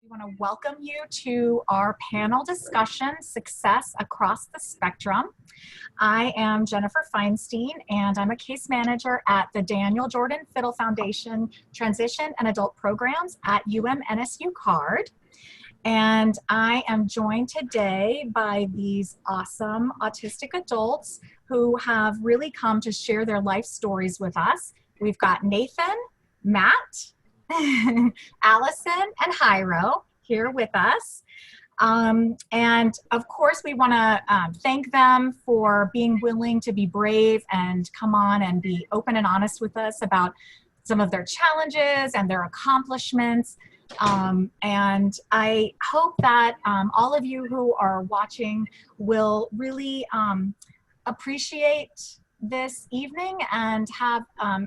We want to welcome you to our panel discussion, Success Across the Spectrum. I am Jennifer Feinstein, and I'm a case manager at the Daniel Jordan Fiddle Foundation Transition and Adult Programs at UM-NSU CARD. And I am joined today by these awesome autistic adults who have really come to share their life stories with us. We've got Nathan, Matt, Allison, and Jairo here with us. And of course, we want to thank them for being willing to be brave and come on and be open and honest with us about some of their challenges and their accomplishments. And I hope that all of you who are watching will really appreciate this evening and have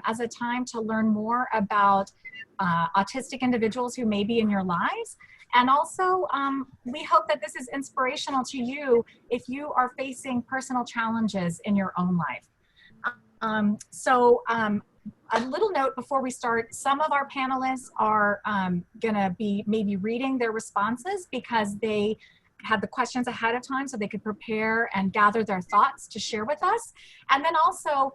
as a time to learn more about autistic individuals who may be in your lives. And also, we hope that this is inspirational to you if you are facing personal challenges in your own life. A little note before we start, some of our panelists are gonna be maybe reading their responses because they had the questions ahead of time so they could prepare and gather their thoughts to share with us. And then also,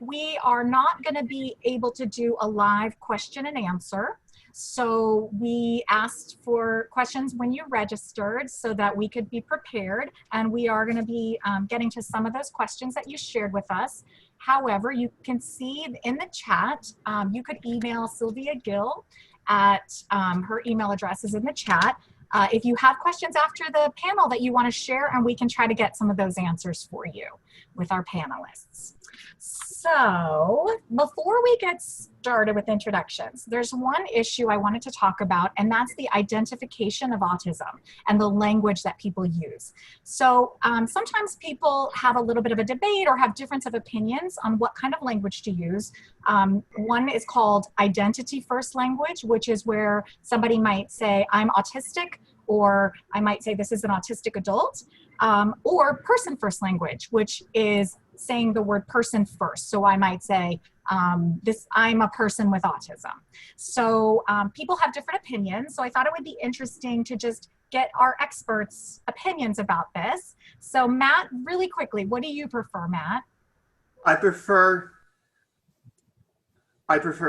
we are not gonna be able to do a live question and answer. So we asked for questions when you registered so that we could be prepared, and we are gonna be getting to some of those questions that you shared with us. However, you can see in the chat, you could email Sylvia Gill at, her email address is in the chat. If you have questions after the panel that you want to share, and we can try to get some of those answers for you with our panelists. So before we get started with introductions, there's one issue I wanted to talk about, and that's the identification of autism and the language that people use. So sometimes people have a little bit of a debate or have difference of opinions on what kind of language to use. One is called identity first language, which is where somebody might say, I'm autistic, or I might say this is an autistic adult, or person first language, which is saying the word person first. So I might say, I'm a person with autism. So people have different opinions. So I thought it would be interesting to just get our experts' opinions about this. So Matt, really quickly, what do you prefer, Matt? I prefer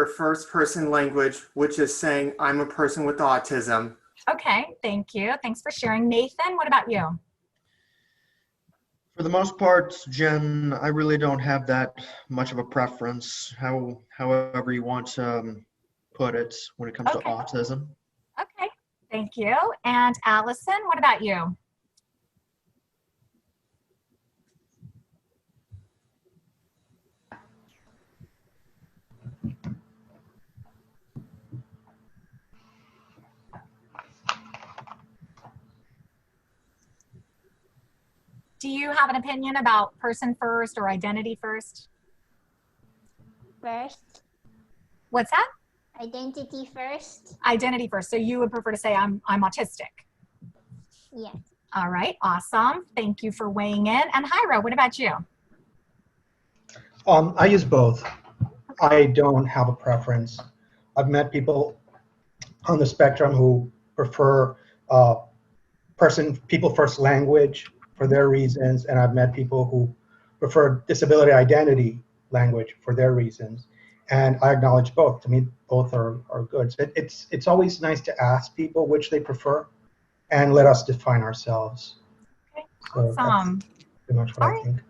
first person language, which is saying I'm a person with autism. Okay, thank you. Thanks for sharing. Nathan, what about you? For the most part, Jen, I really don't have that much of a preference, however you want to put it when it comes to autism. Okay, thank you. And Allison, what about you? Do you have an opinion about person first or identity first? First. What's that? Identity first. Identity first. So you would prefer to say I'm autistic? Yes. All right, awesome. Thank you for weighing in. And Jairo, what about you? I use both. I don't have a preference. I've met people on the spectrum who prefer people first language for their reasons, and I've met people who prefer disability identity language for their reasons. And I acknowledge both. To me, both are good. So it's always nice to ask people which they prefer and let us define ourselves. Okay, so awesome. That's pretty much what I think.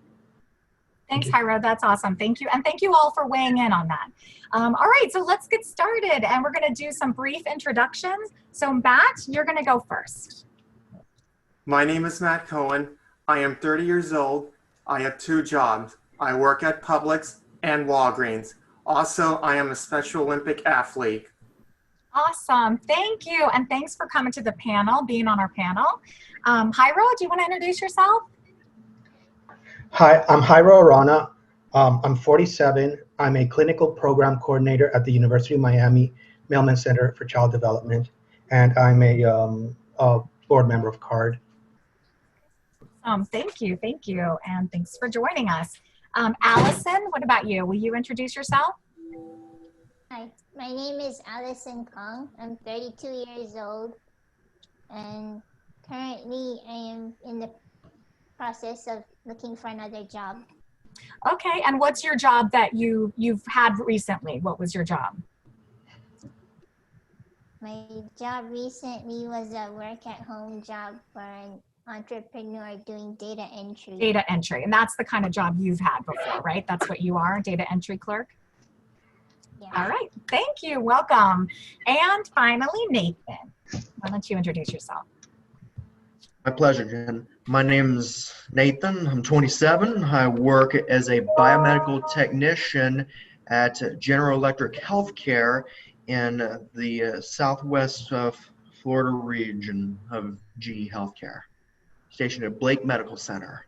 Thanks, Jairo. That's awesome. Thank you. And thank you all for weighing in on that. All right, so let's get started. And we're going to do some brief introductions. So Matt, you're going to go first. My name is Matt Cohen. I am 30 years old. I have 2 jobs. I work at Publix and Walgreens. Also, I am a Special Olympic athlete. Awesome. Thank you. And thanks for coming to the panel, being on our panel. Jairo, do you want to introduce yourself? Hi, I'm Jairo Arana. I'm 47. I'm a clinical program coordinator at the University of Miami Mailman Center for Child Development, and I'm a board member of CARD. Thank you, and thanks for joining us. Allison, what about you? Will you introduce yourself? Hi, my name is Allison Kong. I'm 32 years old. and currently I am in the process of looking for another job. Okay, and what's your job that you've had recently? What was your job? My job recently was a work-at-home job for an entrepreneur doing data entry. Data entry, and that's the kind of job you've had before, right? That's what you are, a data entry clerk? Yeah. All right, thank you, welcome. And finally, Nathan, why don't you introduce yourself? My pleasure, Jen. My name's Nathan. I'm 27. I work as a biomedical technician at General Electric Healthcare in the southwest Florida region of GE Healthcare, stationed at Blake Medical Center.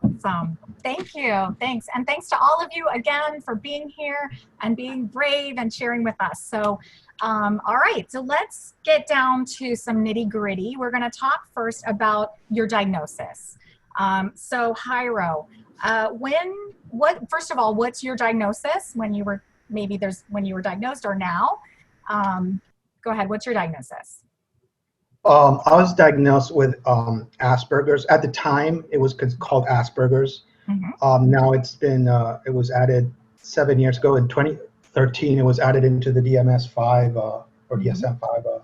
Awesome. Thank you. Thanks. And thanks to all of you again for being here and being brave and sharing with us. So, all right, so let's get down to some nitty gritty. We're going to talk first about your diagnosis. So Jairo, first of all, what's your diagnosis when you were, when you were diagnosed or now? Go ahead. What's your diagnosis? I was diagnosed with Asperger's. At the time, it was called Asperger's. Mm-hmm. Now it's been, it was added 7 years ago. In 2013, it was added into the DMS-5 or DSM-5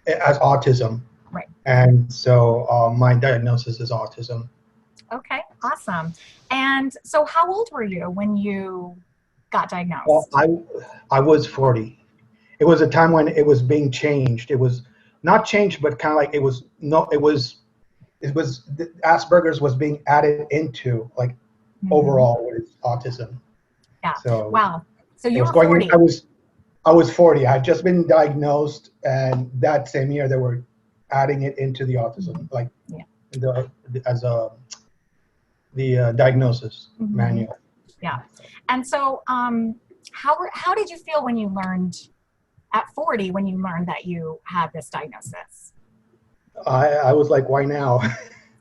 as autism. Right. And so my diagnosis is autism. Okay, awesome. And so how old were you when you got diagnosed? Well, I was 40. It was a time when it was being changed. It was not changed, but kind of like the Asperger's was being added into like overall with autism. Yeah. So wow. So you were 40. I was 40. I had just been diagnosed, and that same year they were adding it into the autism, like the diagnosis manual. Yeah. And so how did you feel when you learned at 40 when you learned that you had this diagnosis? I was like, why now?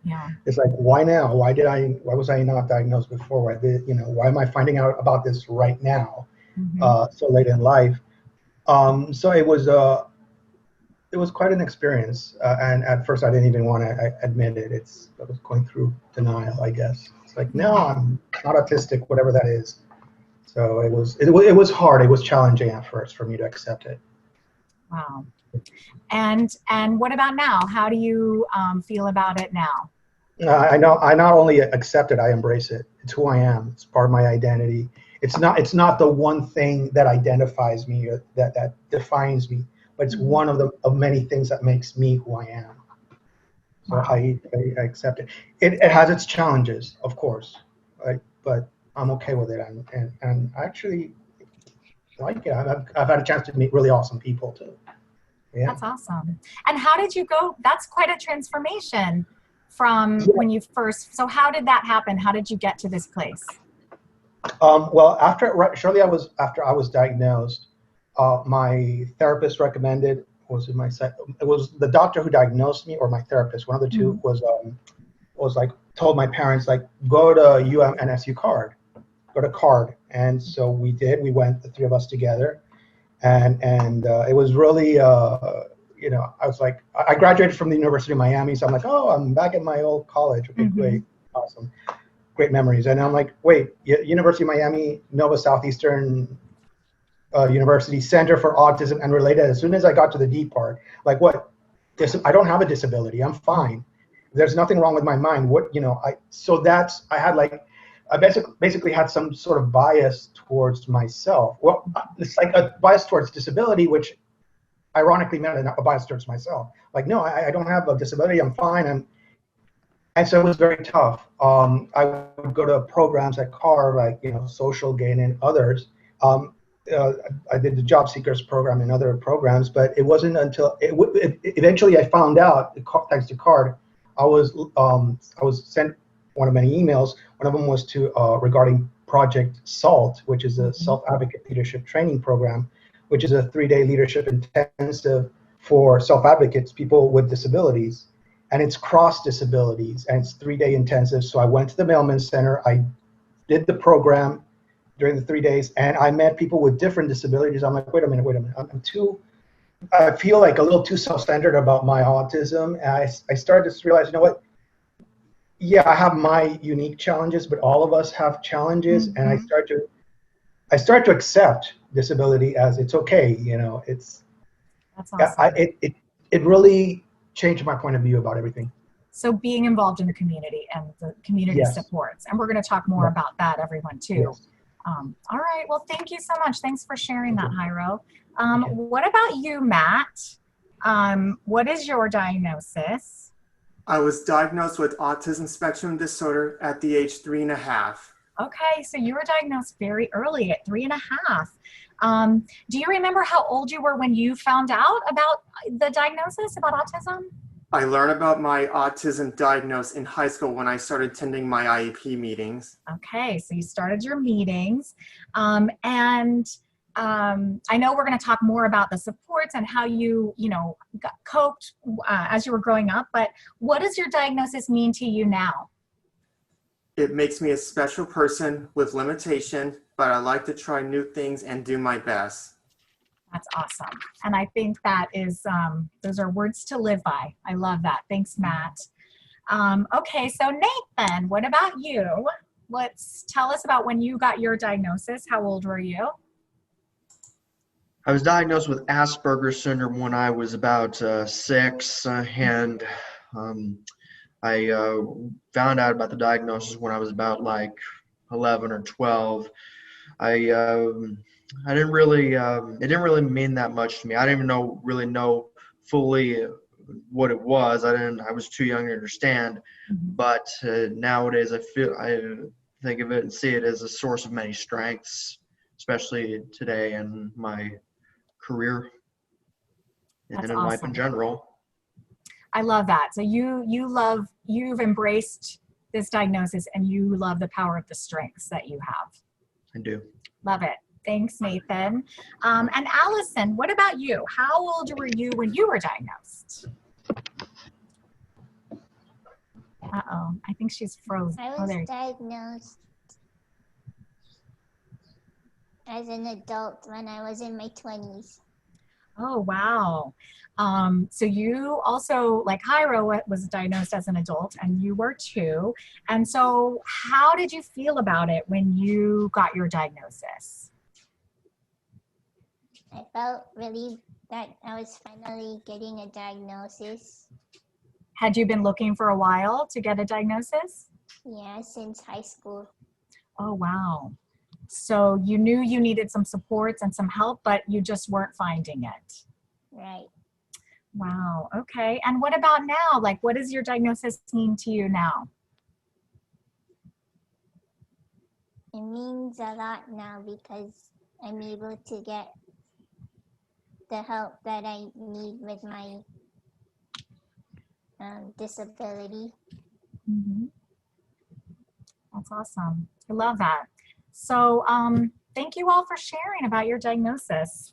Yeah. It's like, why now? Why was I not diagnosed before? Why am I finding out about this right now, so late in life? So it was quite an experience. And at first I didn't even want to admit it. I was going through denial, I guess. It's like, no, I'm not autistic, whatever that is. So it was hard. It was challenging at first for me to accept it. Wow. And what about now? How do you feel about it now? I not only accept it, I embrace it. It's who I am. It's part of my identity. It's not the one thing that identifies me or that defines me, but it's one of many things that makes me who I am. So I accept it. It has its challenges, of course, right? But I'm okay with it, and I actually like it. I've had a chance to meet really awesome people too. Yeah. That's awesome. And how did you go? That's quite a transformation from when you first. So how did that happen? How did you get to this place? Well, shortly after I was diagnosed, my therapist recommended. It was the doctor who diagnosed me or my therapist. One of the two was like told my parents like go to UM-NSU go to CARD, and so we did. We went, the three of us together, and it was really I was like, I graduated from the University of Miami, so I'm like, oh, I'm back at my old college. Okay, great, awesome, great memories. And I'm like, wait, University of Miami, Nova Southeastern University Center for Autism and Related. As soon as I got to the D part, like, what? I don't have a disability. I'm fine. There's nothing wrong with my mind. I basically had some sort of bias towards myself. Well, it's like a bias towards disability, which ironically meant a bias towards myself. Like, no, I don't have a disability. I'm fine. And so it was very tough. I would go to programs at CAR, like, Social Gain and others. I did the Job Seekers program and other programs, but it wasn't until eventually I found out, thanks to CARD, I was sent one of many emails. One of them was regarding Project SALT, which is a self-advocate leadership training program, which is a 3-day leadership intensive for self-advocates, people with disabilities. And it's cross disabilities, and it's 3-day intensive. So I went to the Mailman Center. I did the program during the 3 days, and I met people with different disabilities. I'm like, wait a minute. I'm too I feel like a little too self-centered about my autism. And I started to realize, you know what? Yeah, I have my unique challenges, but all of us have challenges, and Mhm. I start to accept disability as it's okay. You know, it's That's yeah, I, awesome. it really changed my point of view about everything. So being involved in the community and the community Yes, supports. And we're going to talk more right. about that, everyone, too. Yes. All right. Well, thank you so much. Thanks for sharing Thank that, you. Jairo. Thank you. What about you, Matt? What is your diagnosis? I was diagnosed with autism spectrum disorder at the age 3.5. Okay, so you were diagnosed very early at 3.5. Do you remember how old you were when you found out about the diagnosis about autism? I learned about my autism diagnosis in high school when I started attending my IEP meetings. Okay, so you started your meetings, and I know we're going to talk more about the supports and how you coped as you were growing up. But what does your diagnosis mean to you now? It makes me a special person with limitation, but I like to try new things and do my best. That's awesome, and I think that is those are words to live by. I love that. Thanks, Matt. Okay, so Nathan, what about you? Let's tell us about when you got your diagnosis. How old were you? I was diagnosed with Asperger's syndrome when I was about 6, and I found out about the diagnosis when I was about like 11 or 12. I didn't really it didn't really mean that much to me. I didn't even really know fully what it was. I was too young to understand. But nowadays I think of it and see it as a source of many strengths, especially today in my career and That's in life in awesome. general. I love that. So you've embraced this diagnosis and you love the power of the strengths that you have. I do. Love it. Thanks, Nathan. And Allison, what about you? How old were you when you were diagnosed? Uh-oh, I think she's frozen. I was diagnosed as an adult when I was in my 20s. Oh, wow. So you also, like Jairo, was diagnosed as an adult, and you were too. And so how did you feel about it when you got your diagnosis? I felt relieved that I was finally getting a diagnosis. Had you been looking for a while to get a diagnosis? Yeah, since high school. Oh, wow. So you knew you needed some supports and some help, but you just weren't finding it. Right. Wow. Okay. And what about now? Like, what does your diagnosis mean to you now? It means a lot now because I'm able to get the help that I need with my disability. Mm-hmm. That's awesome. I love that. So thank you all for sharing about your diagnosis.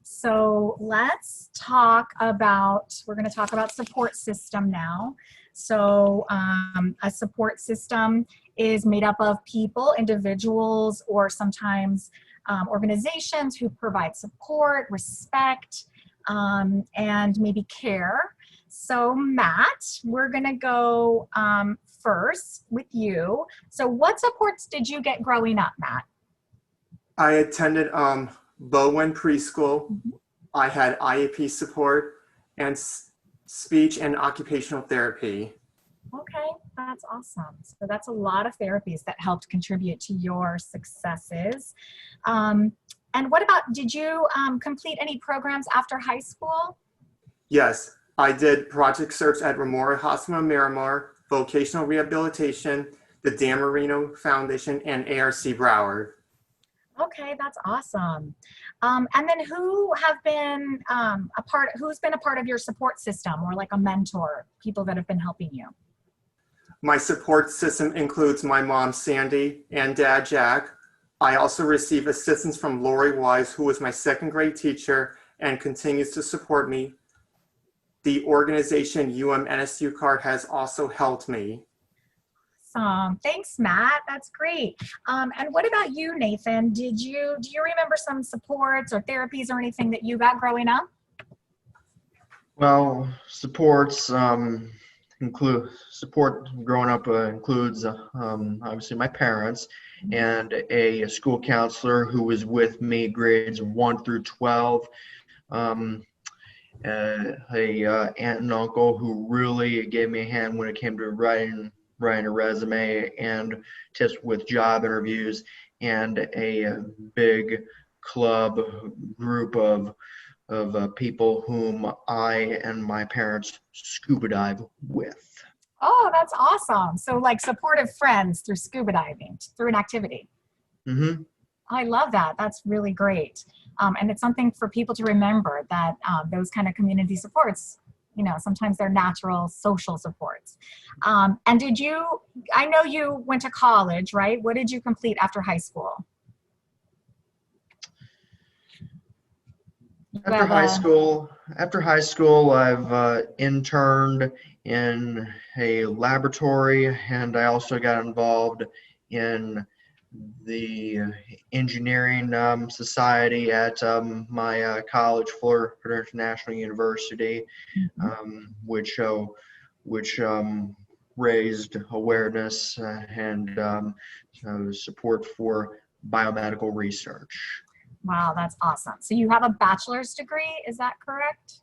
So let's talk about, we're going to talk about support system now. So a support system is made up of people, individuals, or sometimes organizations who provide support, respect, and maybe care. So Matt, we're going to go first with you. So what supports did you get growing up, Matt? I attended Bowen Preschool. I had IEP support and speech and occupational therapy. Okay, that's awesome. So that's a lot of therapies that helped contribute to your successes. And what about, did you complete any programs after high school? Yes, I did project search at Memorial Hospital Miramar, vocational rehabilitation, the Dan Marino Foundation, and ARC Broward. Okay, that's awesome. And then who have been who's been a part of your support system, or like a mentor, people that have been helping you? My support system includes my mom, Sandy, and dad, Jack. I also receive assistance from Lori Wise, who was my second grade teacher and continues to support me. The organization UM-NSU card has also helped me. Awesome. Thanks, Matt. That's great. And what about you, Nathan? Do you remember some supports or therapies or anything that you got growing up? Well, supports include support growing up includes obviously my parents and a school counselor who was with me grades 1 through 12. A aunt and uncle who really gave me a hand when it came to writing a resume and tips with job interviews, and a big club group of people whom I and my parents scuba dive with. Oh, that's awesome. So like supportive friends through scuba diving, through an activity. Mm-hmm. I love that. That's really great. And it's something for people to remember that those kind of community supports, you know, sometimes they're natural social supports. And I know you went to college, right? What did you complete after high school? After high school, I've interned in a laboratory, and I also got involved in the engineering society at my college, Florida International University, which raised awareness and support for biomedical research. Wow, that's awesome. So you have a bachelor's degree, is that correct?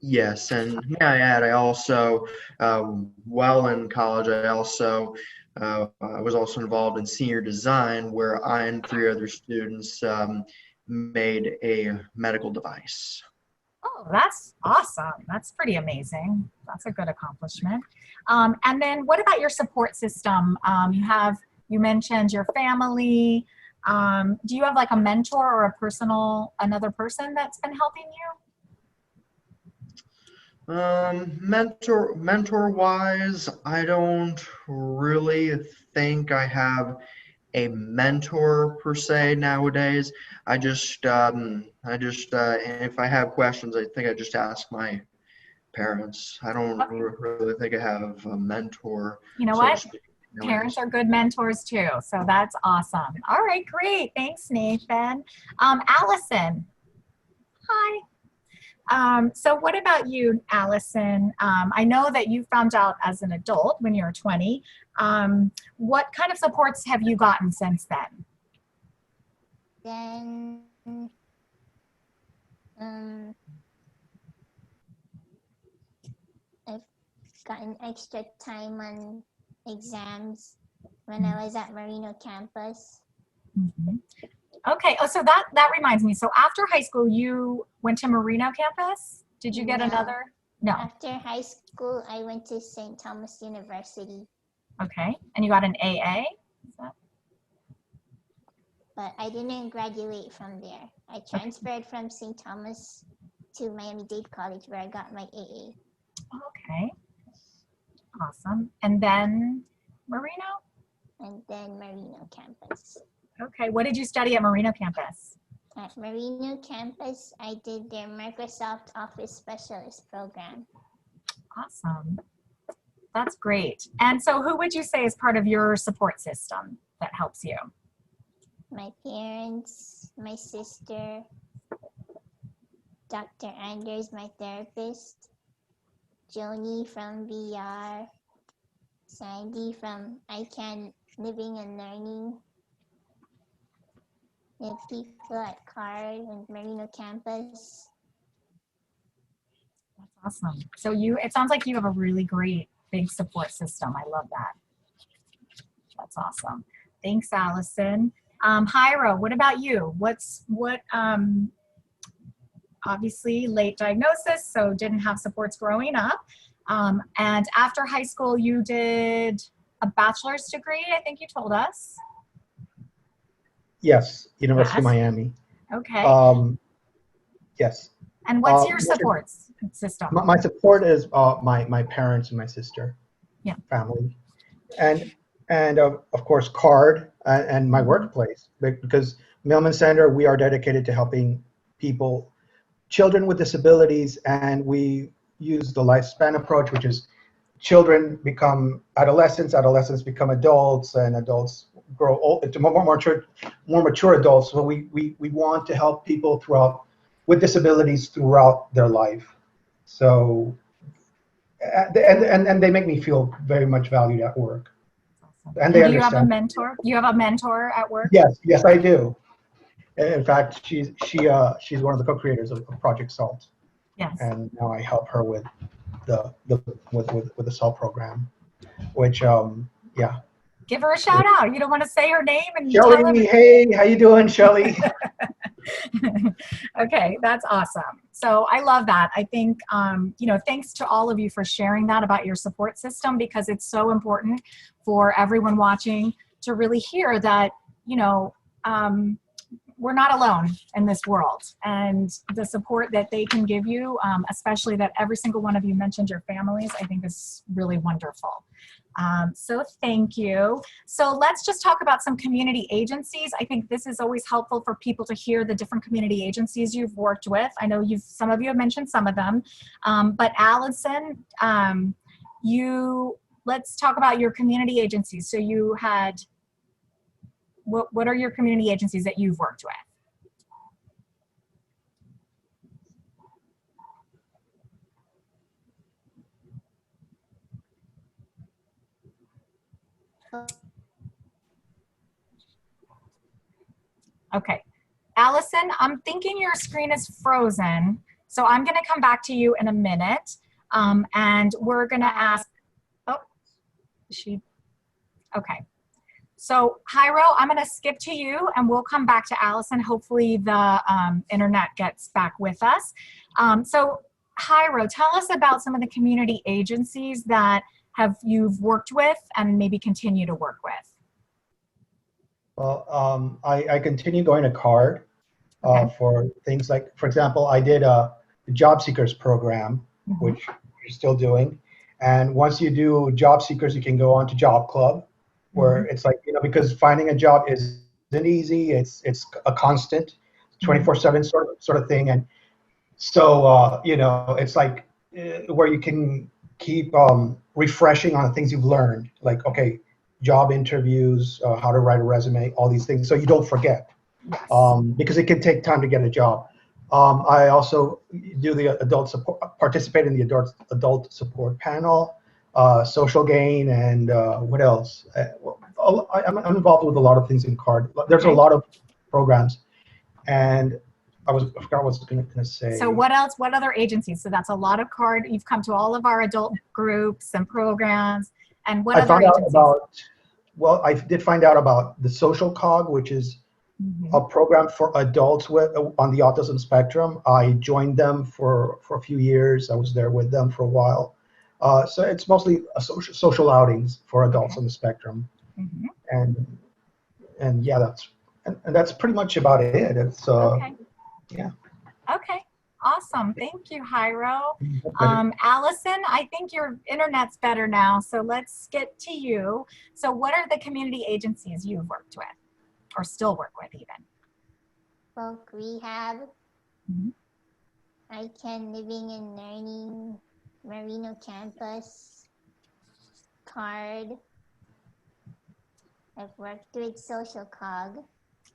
Yes, and may I add, I also, while in college, I was also involved in senior design, where I and 3 other students made a medical device. Oh, that's awesome. That's pretty amazing. That's a good accomplishment. And then what about your support system? You mentioned your family. Do you have like a mentor or another person that's been helping you? Mentor wise, I don't really think I have a mentor per se nowadays. If I have questions, I think I just ask my parents. I don't really think I have a mentor. You know so to what? speak, Parents nowadays. are good mentors too. So that's awesome. All right, great. Thanks, Nathan. Allison. Hi. So what about you, Allison? I know that you found out as an adult when you were 20. What kind of supports have you gotten since then? Then I've gotten extra time on exams when I was at Merino campus. Mm-hmm. Okay. Oh, so that reminds me. So after high school, you went to Merino campus? Did you get No. another? No. After high school, I went to St. Thomas University. Okay. And you got an AA? But I didn't graduate from there. I transferred from St. Thomas to Miami-Dade College, where I got my AA. Okay. Awesome. And then Merino? And then Merino campus. Okay. What did you study at Merino campus? At Merino campus, I did their Microsoft Office Specialist program. Awesome. That's great. And so who would you say is part of your support system that helps you? My parents, my sister, Dr. Anders, my therapist, Joni from VR, Sandy from ICANN Living and Learning, and people at CARD and Merino campus. That's awesome. So it sounds like you have a really great big support system. I love that. That's awesome. Thanks, Allison. Hyra, what about you? Obviously late diagnosis, so didn't have supports growing up. And after high school, you did a bachelor's degree, I think you told us. Yes, University of Yes. Miami. Okay. Yes. And what's your supports system? My support is my parents and my sister. Yeah. Family, and of course CARD and my workplace, because Mailman Center, we are dedicated to helping children with disabilities, and we use the lifespan approach, which is children become adolescents, adolescents become adults, and adults grow old into more mature adults. So we want to help people with disabilities throughout their life. So, and they make me feel very much valued at work. And And they do you have a understand. mentor? You have a mentor at work? Yes, I do. In fact, she's one of the co-creators of Project Salt, Yes. and now I help her with with the Salt program, which yeah. Give her a shout out. You don't want to say her name and tell Shelly, hey, how you doing, Shelly? Okay, that's awesome. So I love that. I think, thanks to all of you for sharing that about your support system, because it's so important for everyone watching to really hear that, we're not alone in this world, and the support that they can give you, especially that every single one of you mentioned your families, I think is really wonderful. So thank you. So let's just talk about some community agencies. I think this is always helpful for people to hear the different community agencies you've worked with. I know some of you have mentioned some of them, but Allison, let's talk about your community agencies. So you had, what are your community agencies that you've worked with? Okay, Allison, I'm thinking your screen is frozen, so I'm going to come back to you in a minute, and we're going to ask, okay. So Jairo, I'm going to skip to you, and we'll come back to Allison. Hopefully the internet gets back with us. So Jairo, tell us about some of the community agencies that you've worked with and maybe continue to work with. Well, I continue going to CARD Okay. for things like, for example, I did a job seekers program, which you're still doing. And once you do job seekers, you can go on to Job Club, where it's like, because finding a job isn't easy. It's a constant 24/7 sort of thing. And so, it's like where you can keep refreshing on the things you've learned, like, okay, job interviews, how to write a resume, all these things, so you don't forget, because it can take time to get a job. I also do the adult support, participate in the adult support panel, social gain, and what else? I'm involved with a lot of things in CARD. There's a lot of programs, and I forgot what I was going to say. So what else? What other agencies? So that's a lot of CARD. You've come to all of our adult groups and programs. And what other agencies? I did find out about the Social Cog, which is a program for adults on the autism spectrum. I joined them for a few years. I was there with them for a while. So it's mostly social outings for adults on the spectrum. And yeah, that's pretty much about it. It's yeah. Okay, awesome. Thank you, Jairo. Allison, I think your internet's better now, so let's get to you. So what are the community agencies you've worked with, or still work with even? Folk Rehab, I Can Living and Learning, Marino Campus, CARD. I've worked with Social Cog.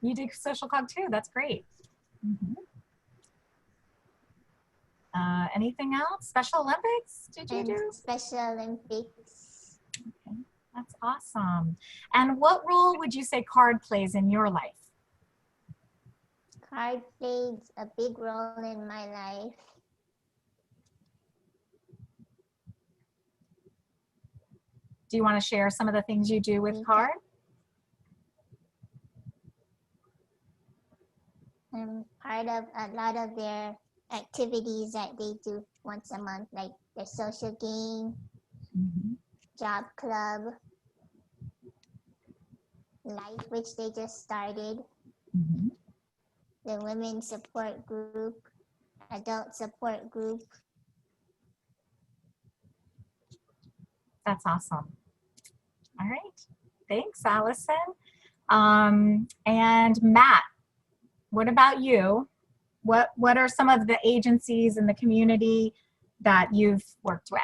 You do Social Cog too, that's great. Anything else? Special Olympics, did you do? Special Olympics. Okay, that's awesome. And what role would you say CARD plays in your life? CARD played a big role in my life. Do you want to share some of the things you do with CARD? I'm part of a lot of their activities that they do once a month, like their social game, job club, life, which they just started, the women support group, adult support group. That's awesome. All right, thanks, Allison. And Matt, what about you? What are some of the agencies in the community that you've worked with?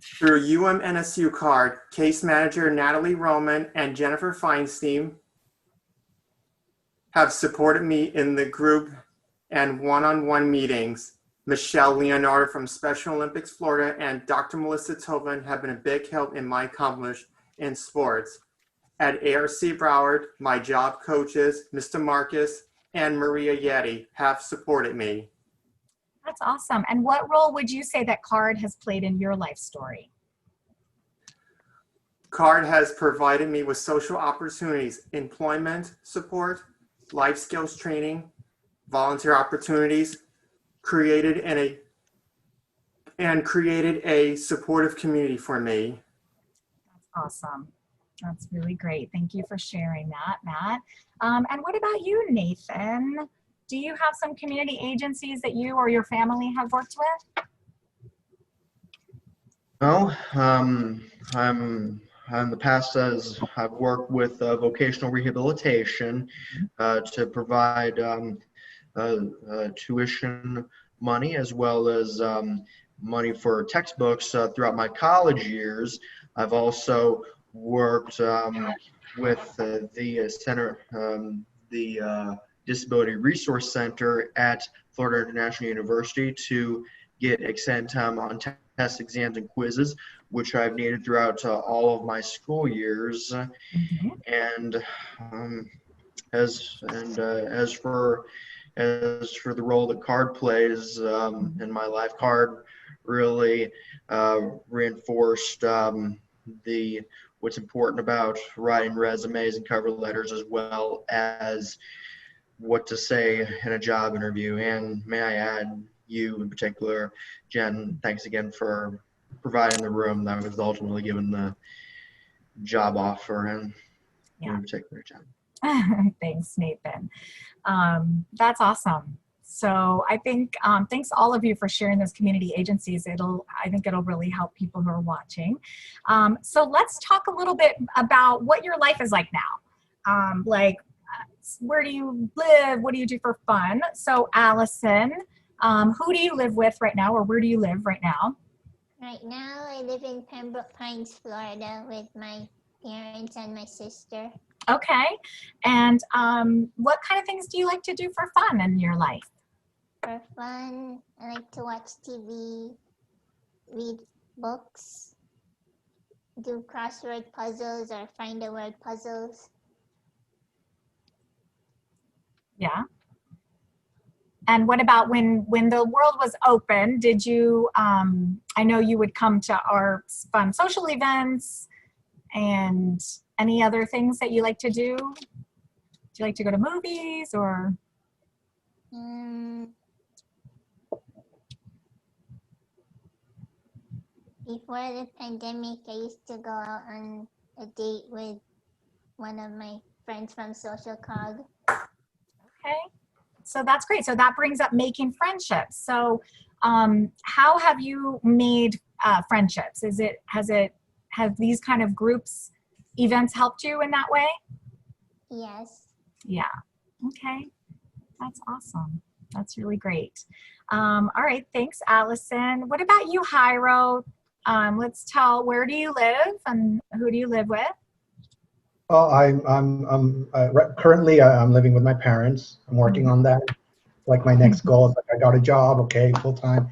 Through UM-NSU CARD, case manager Natalie Roman and Jennifer Feinstein have supported me in the group and one-on-one meetings. Michelle Leonardo from Special Olympics Florida, and Dr. Melissa Tobin have been a big help in my accomplishments in sports. At ARC Broward, my job coaches, Mr. Marcus and Maria Yeti, have supported me. That's awesome. And what role would you say that CARD has played in your life story? CARD has provided me with social opportunities, employment support, life skills training, volunteer opportunities, created a supportive community for me. That's awesome. That's really great. Thank you for sharing that, Matt. And what about you, Nathan? Do you have some community agencies that you or your family have worked with? No, in the past, as I've worked with vocational rehabilitation to provide tuition money as well as money for textbooks throughout my college years. I've also worked with the center, the Disability Resource Center at Florida International University to get extended time on test exams and quizzes, which I've needed throughout all of my school years. And as for the role that CARD plays in my life, CARD really reinforced what's important about writing resumes and cover letters, as well as what to say in a job interview. And may I add, you in particular, Jen, thanks again for providing the room that I was ultimately given the job offer and in particular, Jen. Thanks, Nathan. That's awesome. So I think, thanks all of you for sharing those community agencies. I think it'll really help people who are watching. So let's talk a little bit about what your life is like now. Where do you live? What do you do for fun? So Allison, who do you live with right now, or where do you live right now? Right now, I live in Pembroke Pines, Florida with my parents and my sister. Okay. And what kind of things do you like to do for fun in your life? For fun, I like to watch TV, read books, do crossword puzzles or find a word puzzles. Yeah. And what about when the world was open, did you, I know you would come to our fun social events, and any other things that you like to do? Do you like to go to movies or? Before the pandemic, I used to go out on a date with one of my friends from Social Cog. Okay, so that's great. So that brings up making friendships. So how have you made friendships? Have these kind of groups, events helped you in that way? Yes. Yeah, okay, that's awesome. That's really great. All right, thanks, Allison. What about you, Jairo? Let's tell, where do you live and who do you live with? Well, currently I'm living with my parents. I'm working on that. Like my next goal is like I got a job, okay, full time.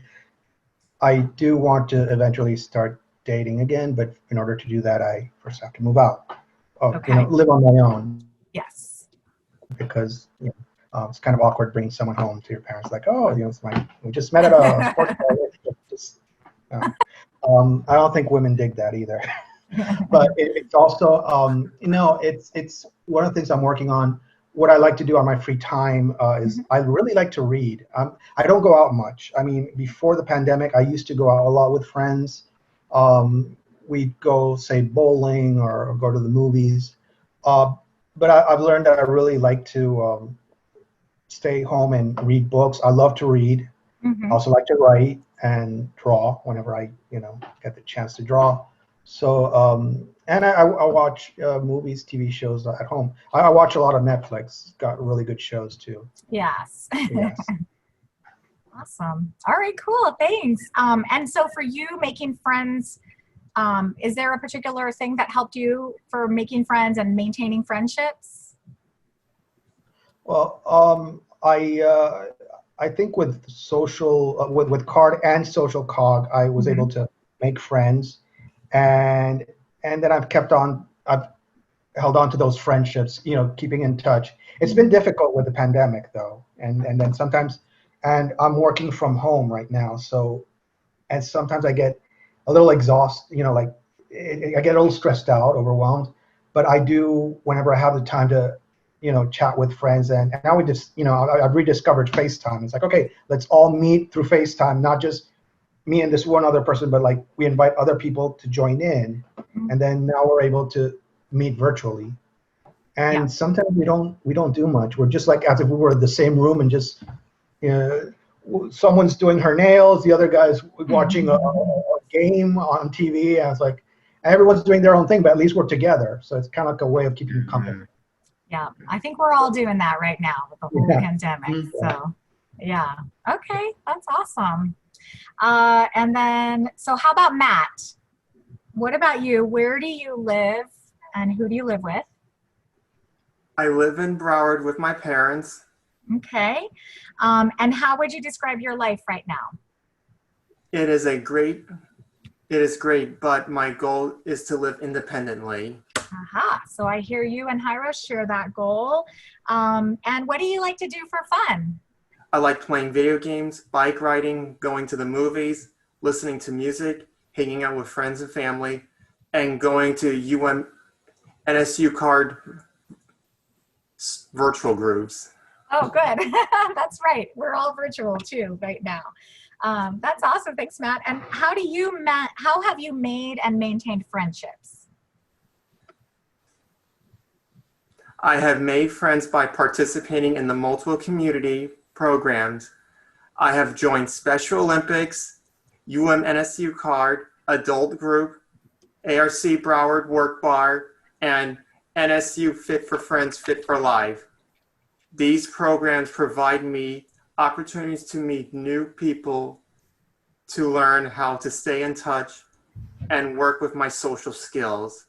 I do want to eventually start dating again, but in order to do that, I first have to move out. Live on my own. Yes. Because it's kind of awkward bringing someone home to your parents. Like, oh, we just met at a sports bar. I don't think women dig that either. But it's also, it's one of the things I'm working on. What I like to do on my free time is I really like to read. I don't go out much. I mean, before the pandemic, I used to go out a lot with friends. We'd go, say, bowling or go to the movies. But I've learned that I really like to stay home and read books. I love to read. I also like to write and draw whenever I, get the chance to draw. So, and I watch movies, TV shows at home. I watch a lot of Netflix. It's got really good shows too. Yes. Yes. Awesome. All right, cool. Thanks. And so for you making friends, is there a particular thing that helped you for making friends and maintaining friendships? Well, I think with social, with CARD and social cog, I was able to make friends, and then I've held on to those friendships, keeping in touch. It's been difficult with the pandemic though, and then sometimes, and I'm working from home right now, so, and sometimes I get a little exhausted, like I get a little stressed out, overwhelmed, but I do, whenever I have the time to, chat with friends, and now we just, I've rediscovered FaceTime. It's like, okay, let's all meet through FaceTime, not just me and this one other person, but like we invite other people to join in, and then now we're able to meet virtually. And sometimes we don't do much. We're just like as if we were in the same room and just, someone's doing her nails, the other guy's watching a game on TV, and it's like everyone's doing their own thing, but at least we're together. So it's kind of like a way of keeping company. Yeah, I think we're all doing that right now with the whole pandemic. So, yeah. Okay, that's awesome. And then, so how about Matt? What about you? Where do you live and who do you live with? I live in Broward with my parents. Okay. And how would you describe your life right now? It is great, but my goal is to live independently. Aha. So I hear you and Jairo share that goal. And what do you like to do for fun? I like playing video games, bike riding, going to the movies, listening to music, hanging out with friends and family, and going to UM-NSU CARD virtual groups. Oh, good. That's right. We're all virtual too right now. That's awesome. Thanks, Matt. And how have you made and maintained friendships? I have made friends by participating in the multiple community programs. I have joined Special Olympics, UM-NSU CARD, Adult Group, ARC Broward Work Bar, and NSU Fit for Friends, Fit for Life. These programs provide me opportunities to meet new people, to learn how to stay in touch, and work with my social skills.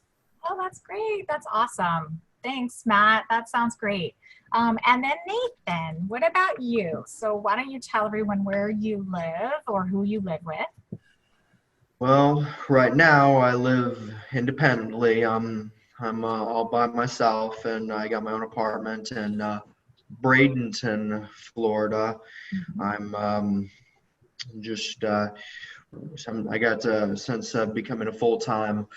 Oh, that's great. That's awesome. Thanks, Matt. That sounds great. And then Nathan, what about you? So why don't you tell everyone where you live or who you live with? Well, right now I live independently. I'm all by myself, and I got my own apartment in Bradenton, Florida. I'm just I got since becoming a full-time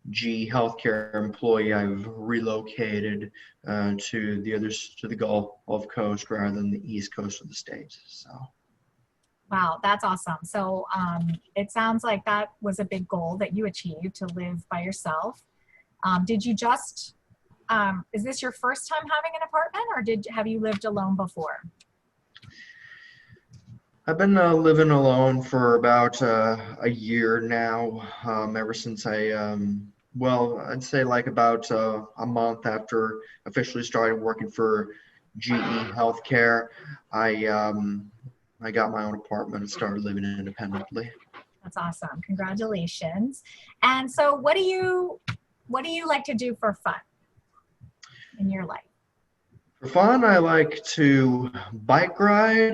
GE healthcare employee, I've relocated to the Gulf Coast rather than the East Coast of the state. So. Wow, that's awesome. So it sounds like that was a big goal that you achieved, to live by yourself. Did you just, is this your first time having an apartment, or have you lived alone before? I've been living alone for about a year now, ever since well, I'd say like about a month after officially started working for GE Healthcare, I got my own apartment and started living independently. That's awesome. Congratulations. And so what do you like to do for fun in your life? For fun, I like to bike ride,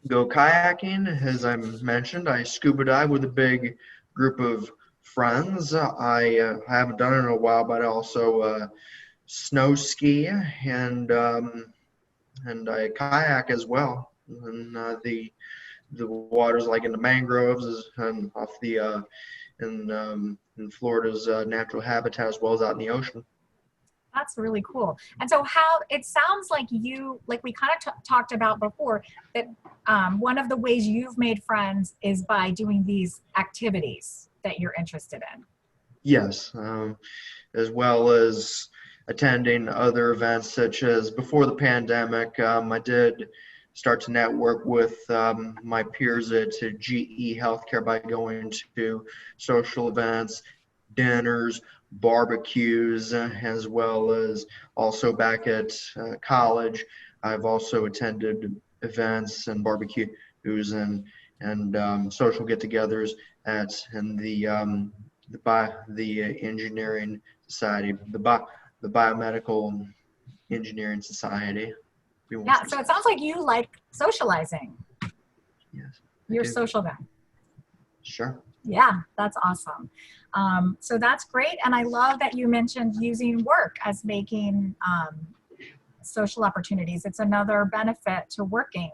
go kayaking. As I mentioned, I scuba dive with a big group of friends. I haven't done it in a while, but I also snow ski and I kayak as well. And the waters, like in the mangroves and off the in Florida's natural habitat, as well as out in the ocean. That's really cool. And so it sounds like we kind of talked about before, that one of the ways you've made friends is by doing these activities that you're interested in. Yes, as well as attending other events, such as before the pandemic, I did start to network with my peers at GE Healthcare by going to social events, dinners, barbecues, as well as also back at college. I've also attended events and barbecues and social get-togethers in the engineering society, the biomedical engineering society. be more Yeah, so specific. it sounds like you like socializing. Yes, You're a do. social guy. Sure. Yeah, that's awesome. So that's great. And I love that you mentioned using work as making social opportunities. It's another benefit to working.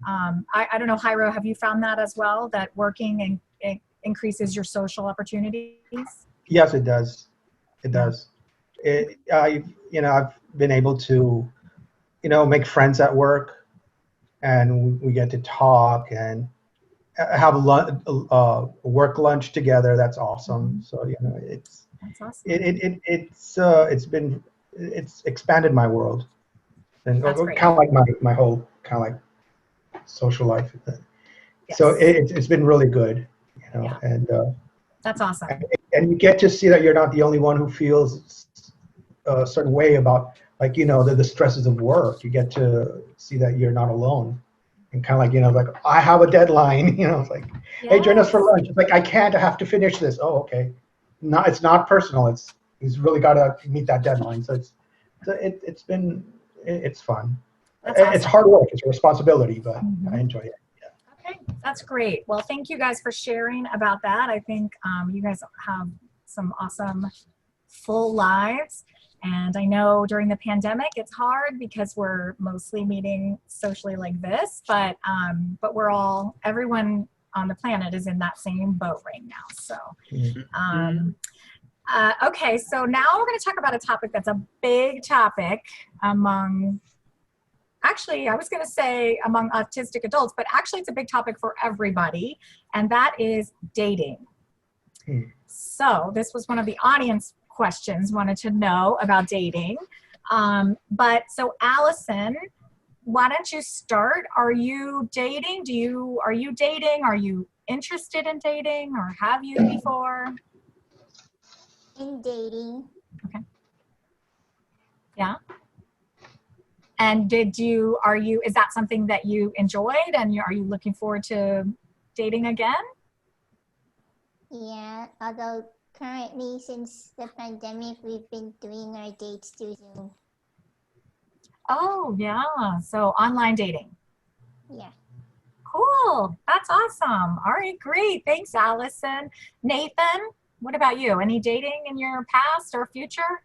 I don't know, Jairo, have you found that as well, that working increases your social opportunities? Yes, it does. It Yeah. does. I've been able to, make friends at work, and we get to talk and have work lunch together. That's awesome. Mhm. So That's awesome. it's expanded my world, and That's great. kind of like my whole kind of like social life. So Yes. it's been really good, Yeah. and That's awesome. and you get to see that you're not the only one who feels a certain way about, like, the stresses of work. You get to see that you're not alone, and kind of like, like, I have a deadline. It's like, hey, join us for Yes. lunch. It's like, I can't. I have to finish this. Oh, okay. No, it's not personal. He's really got to meet that deadline. So it's fun. That's It's awesome. hard work. It's a responsibility, but I Mhm. enjoy it. Okay, that's great. Well, thank you guys for sharing about that. I think you guys have some awesome full lives. And I know during the pandemic, it's hard because we're mostly meeting socially like this, but everyone on the planet is in that same boat right now. So, okay, so now we're going to talk about a topic that's a big topic among, actually, I was going to say among autistic adults, but actually it's a big topic for everybody, and that is dating. So this was one of the audience questions, wanted to know about dating. But so Allison, why don't you start? Are you dating? Are you dating? Are you interested in dating, or have you before? In dating. Okay. Yeah. And is that something that you enjoyed, and are you looking forward to dating again? Yeah, although currently, since the pandemic, we've been doing our dates through Zoom. Oh, yeah. So online dating. Yeah. Cool. That's awesome. All right, great. Thanks, Allison. Nathan, what about you? Any dating in your past or future?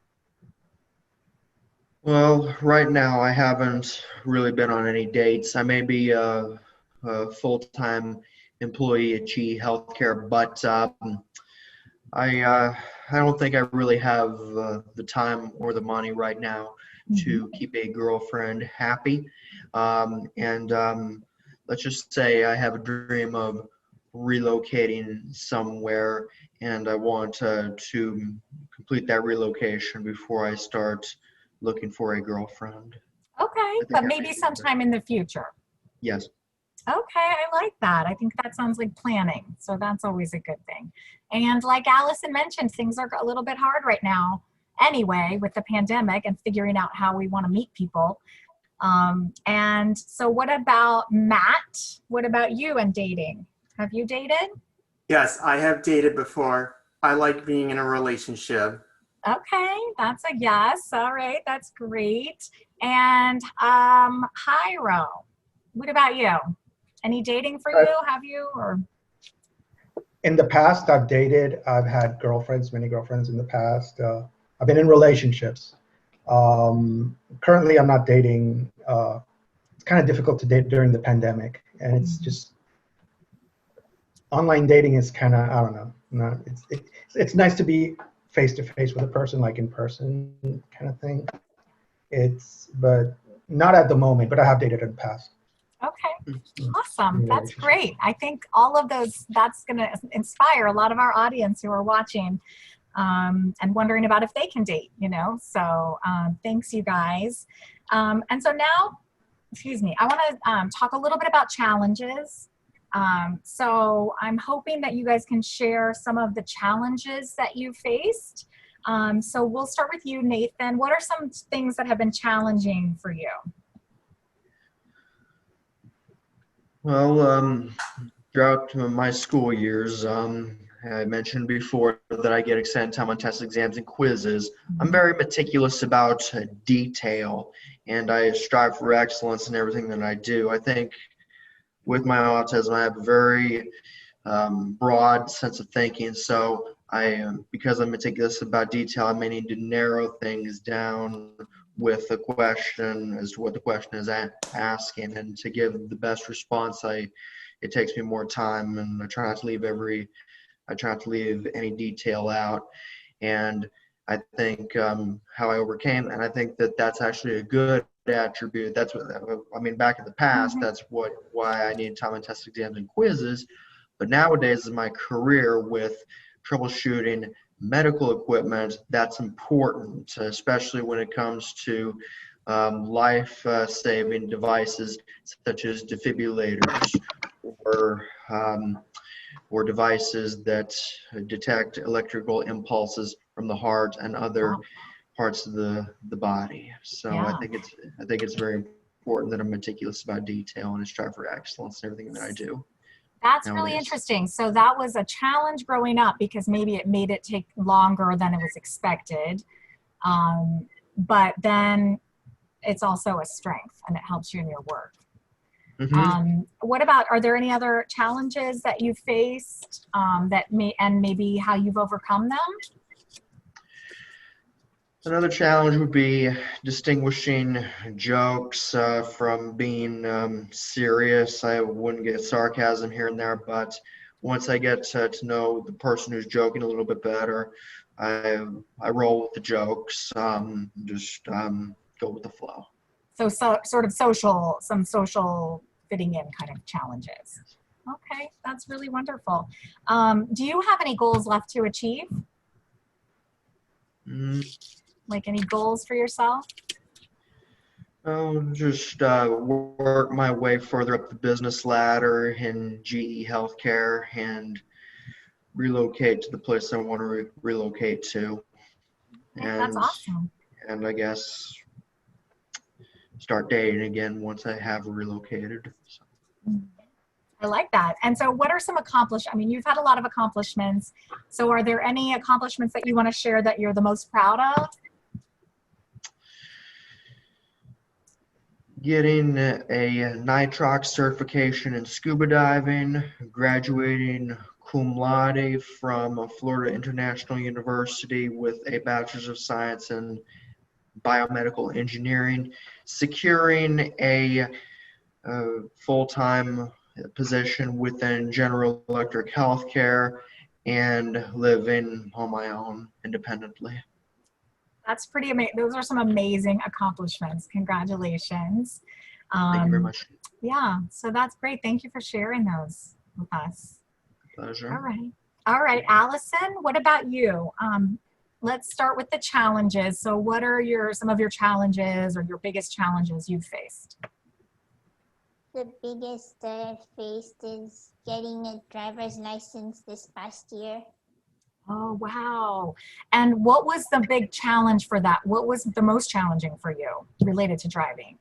Well, right now I haven't really been on any dates. I may be a full-time employee at GE Healthcare, but I don't think I really have the time or the money right now to keep a girlfriend happy. And let's just say I have a dream of relocating somewhere, and I want to complete that relocation before I start looking for a girlfriend. Okay, I think but I maybe may do that. sometime in the future. Yes. Okay, I like that. I think that sounds like planning. So that's always a good thing. And like Allison mentioned, things are a little bit hard right now anyway with the pandemic and figuring out how we want to meet people. And so what about Matt? What about you and dating? Have you dated? Yes, I have dated before. I like being in a relationship. Okay, that's a yes. All right, that's great. And Jairo, what about you? Any dating for you? Have you or? In the past, I've dated. I've had many girlfriends in the past. I've been in relationships. Currently, I'm not dating. It's kind of difficult to date during the pandemic, and it's just online dating is kind of, I don't know. It's nice to be face to face with a person, like in person kind of thing. But not at the moment. But I have dated in the past. Okay, awesome. In That's relationships. great. I think all of those, that's going to inspire a lot of our audience who are watching and wondering about if they can date, So thanks, you guys. And so now, I want to talk a little bit about challenges. So I'm hoping that you guys can share some of the challenges that you faced. So we'll start with you, Nathan. What are some things that have been challenging for you? Well, throughout my school years, I mentioned before that I get extended time on test exams and quizzes. I'm very meticulous about detail, and I strive for excellence in everything that I do. I think with my autism, I have a very broad sense of thinking. So because I'm meticulous about detail, I may need to narrow things down with a question as to what the question is asking, and to give the best response, it takes me more time, and I try not to leave any detail out. And I think how I overcame, and I think that that's actually a good attribute. That's what I mean. Back in the past, that's why I needed time on test exams and quizzes. But nowadays, in my career with troubleshooting medical equipment, that's important, especially when it comes to life-saving devices such as defibrillators or devices that detect electrical impulses from the heart and other parts of the body. So Yeah. I think it's very important that I'm meticulous about detail and I strive for excellence in everything that I do. That's nowadays. really interesting. So that was a challenge growing up because maybe it made it take longer than it was expected. But then it's also a strength and it helps you in your work. What about, are there any other challenges that you faced and maybe how you've overcome them? Another challenge would be distinguishing jokes from being serious. I wouldn't get sarcasm here and there, but once I get to know the person who's joking a little bit better, I roll with the jokes, just go with the flow. So sort of some social fitting in kind of challenges. Okay, that's really wonderful. Do you have any goals left to achieve? Like any goals for yourself? I'll just work my way further up the business ladder in GE healthcare and relocate to the place I want to relocate to. And that's awesome. And I guess start dating again once I have relocated. So. I like that. And so what are some I mean, you've had a lot of accomplishments. So are there any accomplishments that you want to share that you're the most proud of? Getting a nitrox certification in scuba diving, graduating cum laude from Florida International University with a Bachelor's of Science in Biomedical Engineering, securing a full-time position within General Electric Healthcare, and living on my own independently. That's pretty amazing. Those are some amazing accomplishments. Congratulations. Thank you very much. Yeah, so that's great. Thank you for sharing those with us. Pleasure. All right, Allison, what about you? Let's start with the challenges. So what are some of your challenges or your biggest challenges you've faced? The biggest that I faced is getting a driver's license this past year. Oh, wow. And what was the big challenge for that? What was the most challenging for you related to driving?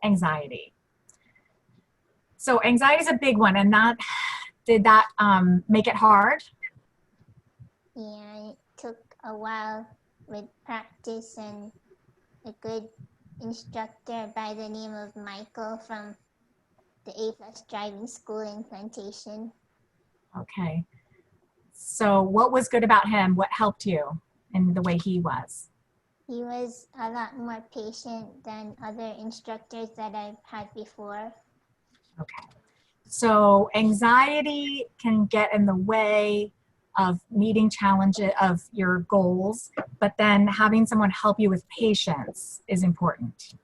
Anxiety. So anxiety is a big one, and did that make it hard? Yeah, it took a while with practice and a good instructor by the name of Michael from the A+ driving school in Plantation. Okay. So what was good about him? What helped you in the way he was? He was a lot more patient than other instructors that I've had before. Okay. So anxiety can get in the way of meeting challenges of your goals, but then having someone help you with patience is important.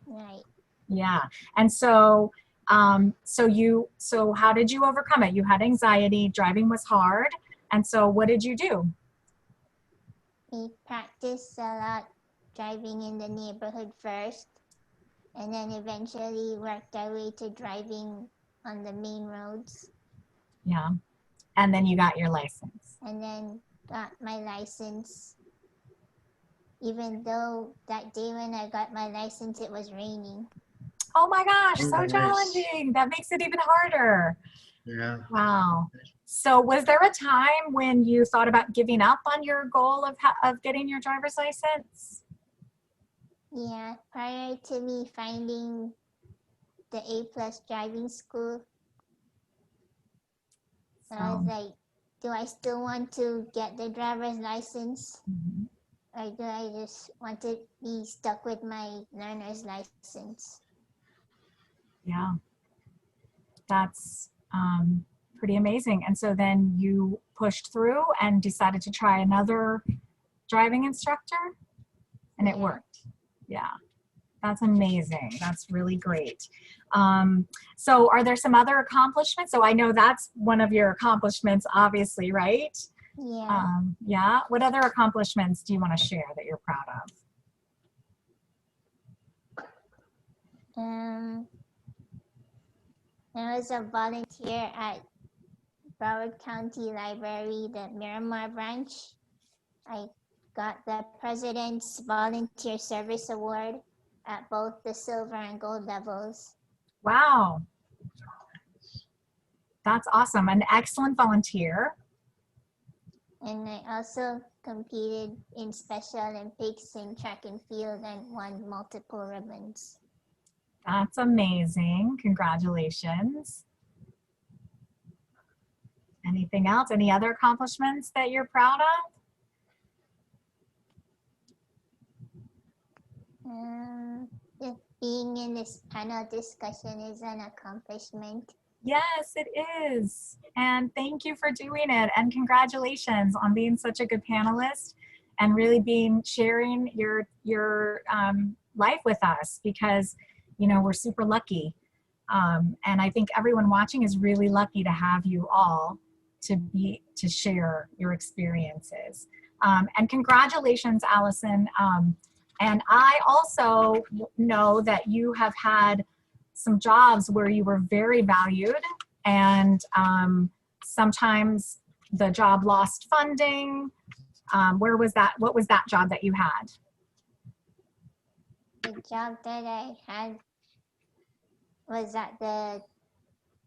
Right. Yeah. And so how did you overcome it? You had anxiety, driving was hard. And so what did you do? We practiced a lot driving in the neighborhood first, and then eventually worked our way to driving on the main roads. Yeah. And then you got your license. And then got my license. Even though that day when I got my license, it was raining. Oh my gosh, so Nice. challenging. That makes it even harder. Yeah. Wow. So was there a time when you thought about giving up on your goal of getting your driver's license? Yeah, prior to me finding the A+ driving school, I was So, like, do I still want to get the driver's license? mhm. Or do I just want to be stuck with my learner's license? Yeah, that's pretty amazing. And so then you pushed through and decided to try another driving instructor, and it Yeah. worked. Yeah, that's amazing. That's really great. So are there some other accomplishments? So I know that's one of your accomplishments, obviously, right? Yeah. Yeah. What other accomplishments do you want to share that you're proud of? I was a volunteer at Broward County Library, the Miramar branch. I got the President's Volunteer Service Award at both the silver and gold levels. Wow. That's awesome. An excellent volunteer. And I also competed in Special Olympics in track and field and won multiple ribbons. That's amazing. Congratulations. Anything else? Any other accomplishments that you're proud of? Just being in this panel discussion is an accomplishment. Yes, it is. And thank you for doing it. And congratulations on being such a good panelist and really sharing your life with us, because, you know, we're super lucky. And I think everyone watching is really lucky to have you all to share your experiences. And congratulations, Allison. And I also know that you have had some jobs where you were very valued, and sometimes the job lost funding. Where was that? What was that job that you had? The job that I had was at the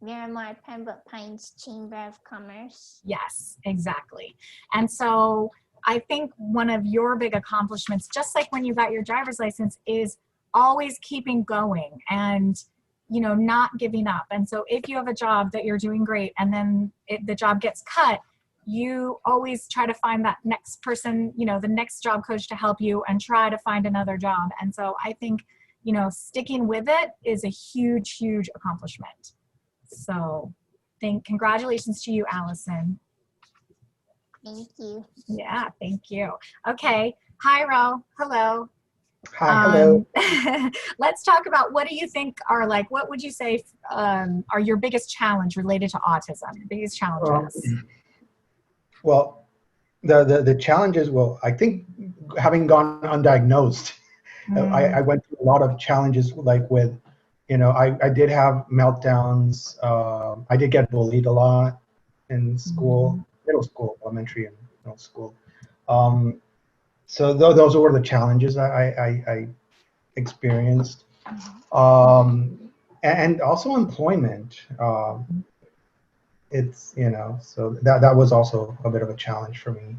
Miramar Pembroke Pines Chamber of Commerce. Yes, exactly. And so I think one of your big accomplishments, just like when you got your driver's license, is always keeping going and, you know, not giving up. And so if you have a job that you're doing great and then the job gets cut, you always try to find that next person, you know, the next job coach to help you and try to find another job. And so I think, you know, sticking with it is a huge, huge accomplishment. So congratulations to you, Allison. Thank you. Yeah, thank you. Okay. Hi, Ro. Hello. Hi, hello. Let's talk about, what do you think are, like, what would you say are your biggest challenge related to autism? Your biggest challenges? Well, the challenges, well, I think having gone undiagnosed, I went through a lot of challenges, like with, you know, I did have meltdowns. I did get bullied a lot in school, middle school, elementary and middle school. So those were the challenges I experienced. And also employment. It's, you know, so that was also a bit of a challenge for me.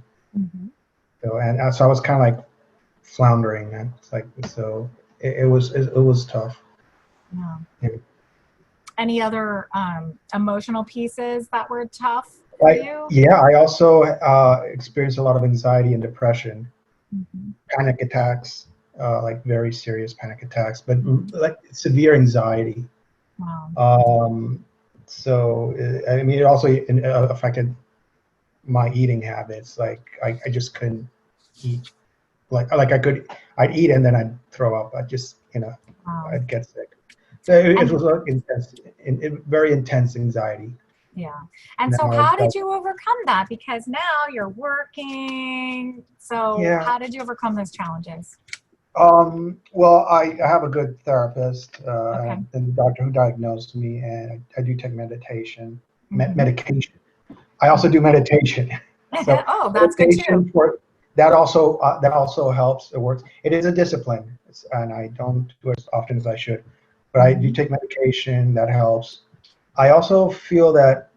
So I was kind of like floundering. And it's like, so it was tough. Yeah. Yeah. Any other emotional pieces that were tough for you? Yeah, I also experienced a lot of anxiety and depression, panic attacks, like very serious panic attacks, but like severe anxiety. Wow. So, I mean, it also affected my eating habits. Like I just couldn't eat. Like I'd eat and then I'd throw up. I'd just, you know, Wow. I'd get sick. So it was like intense, very intense anxiety. Yeah. And so how did you overcome that? Because now you're working. So Yeah. how did you overcome those challenges? Well, I have a good therapist Okay. and the doctor who diagnosed me, and I do take medication. Mhm. Medication. I also do meditation. So Oh, that's good too. That also helps. It works. It is a discipline, and I don't do it as often as I should. but I do take medication. That helps. I also feel that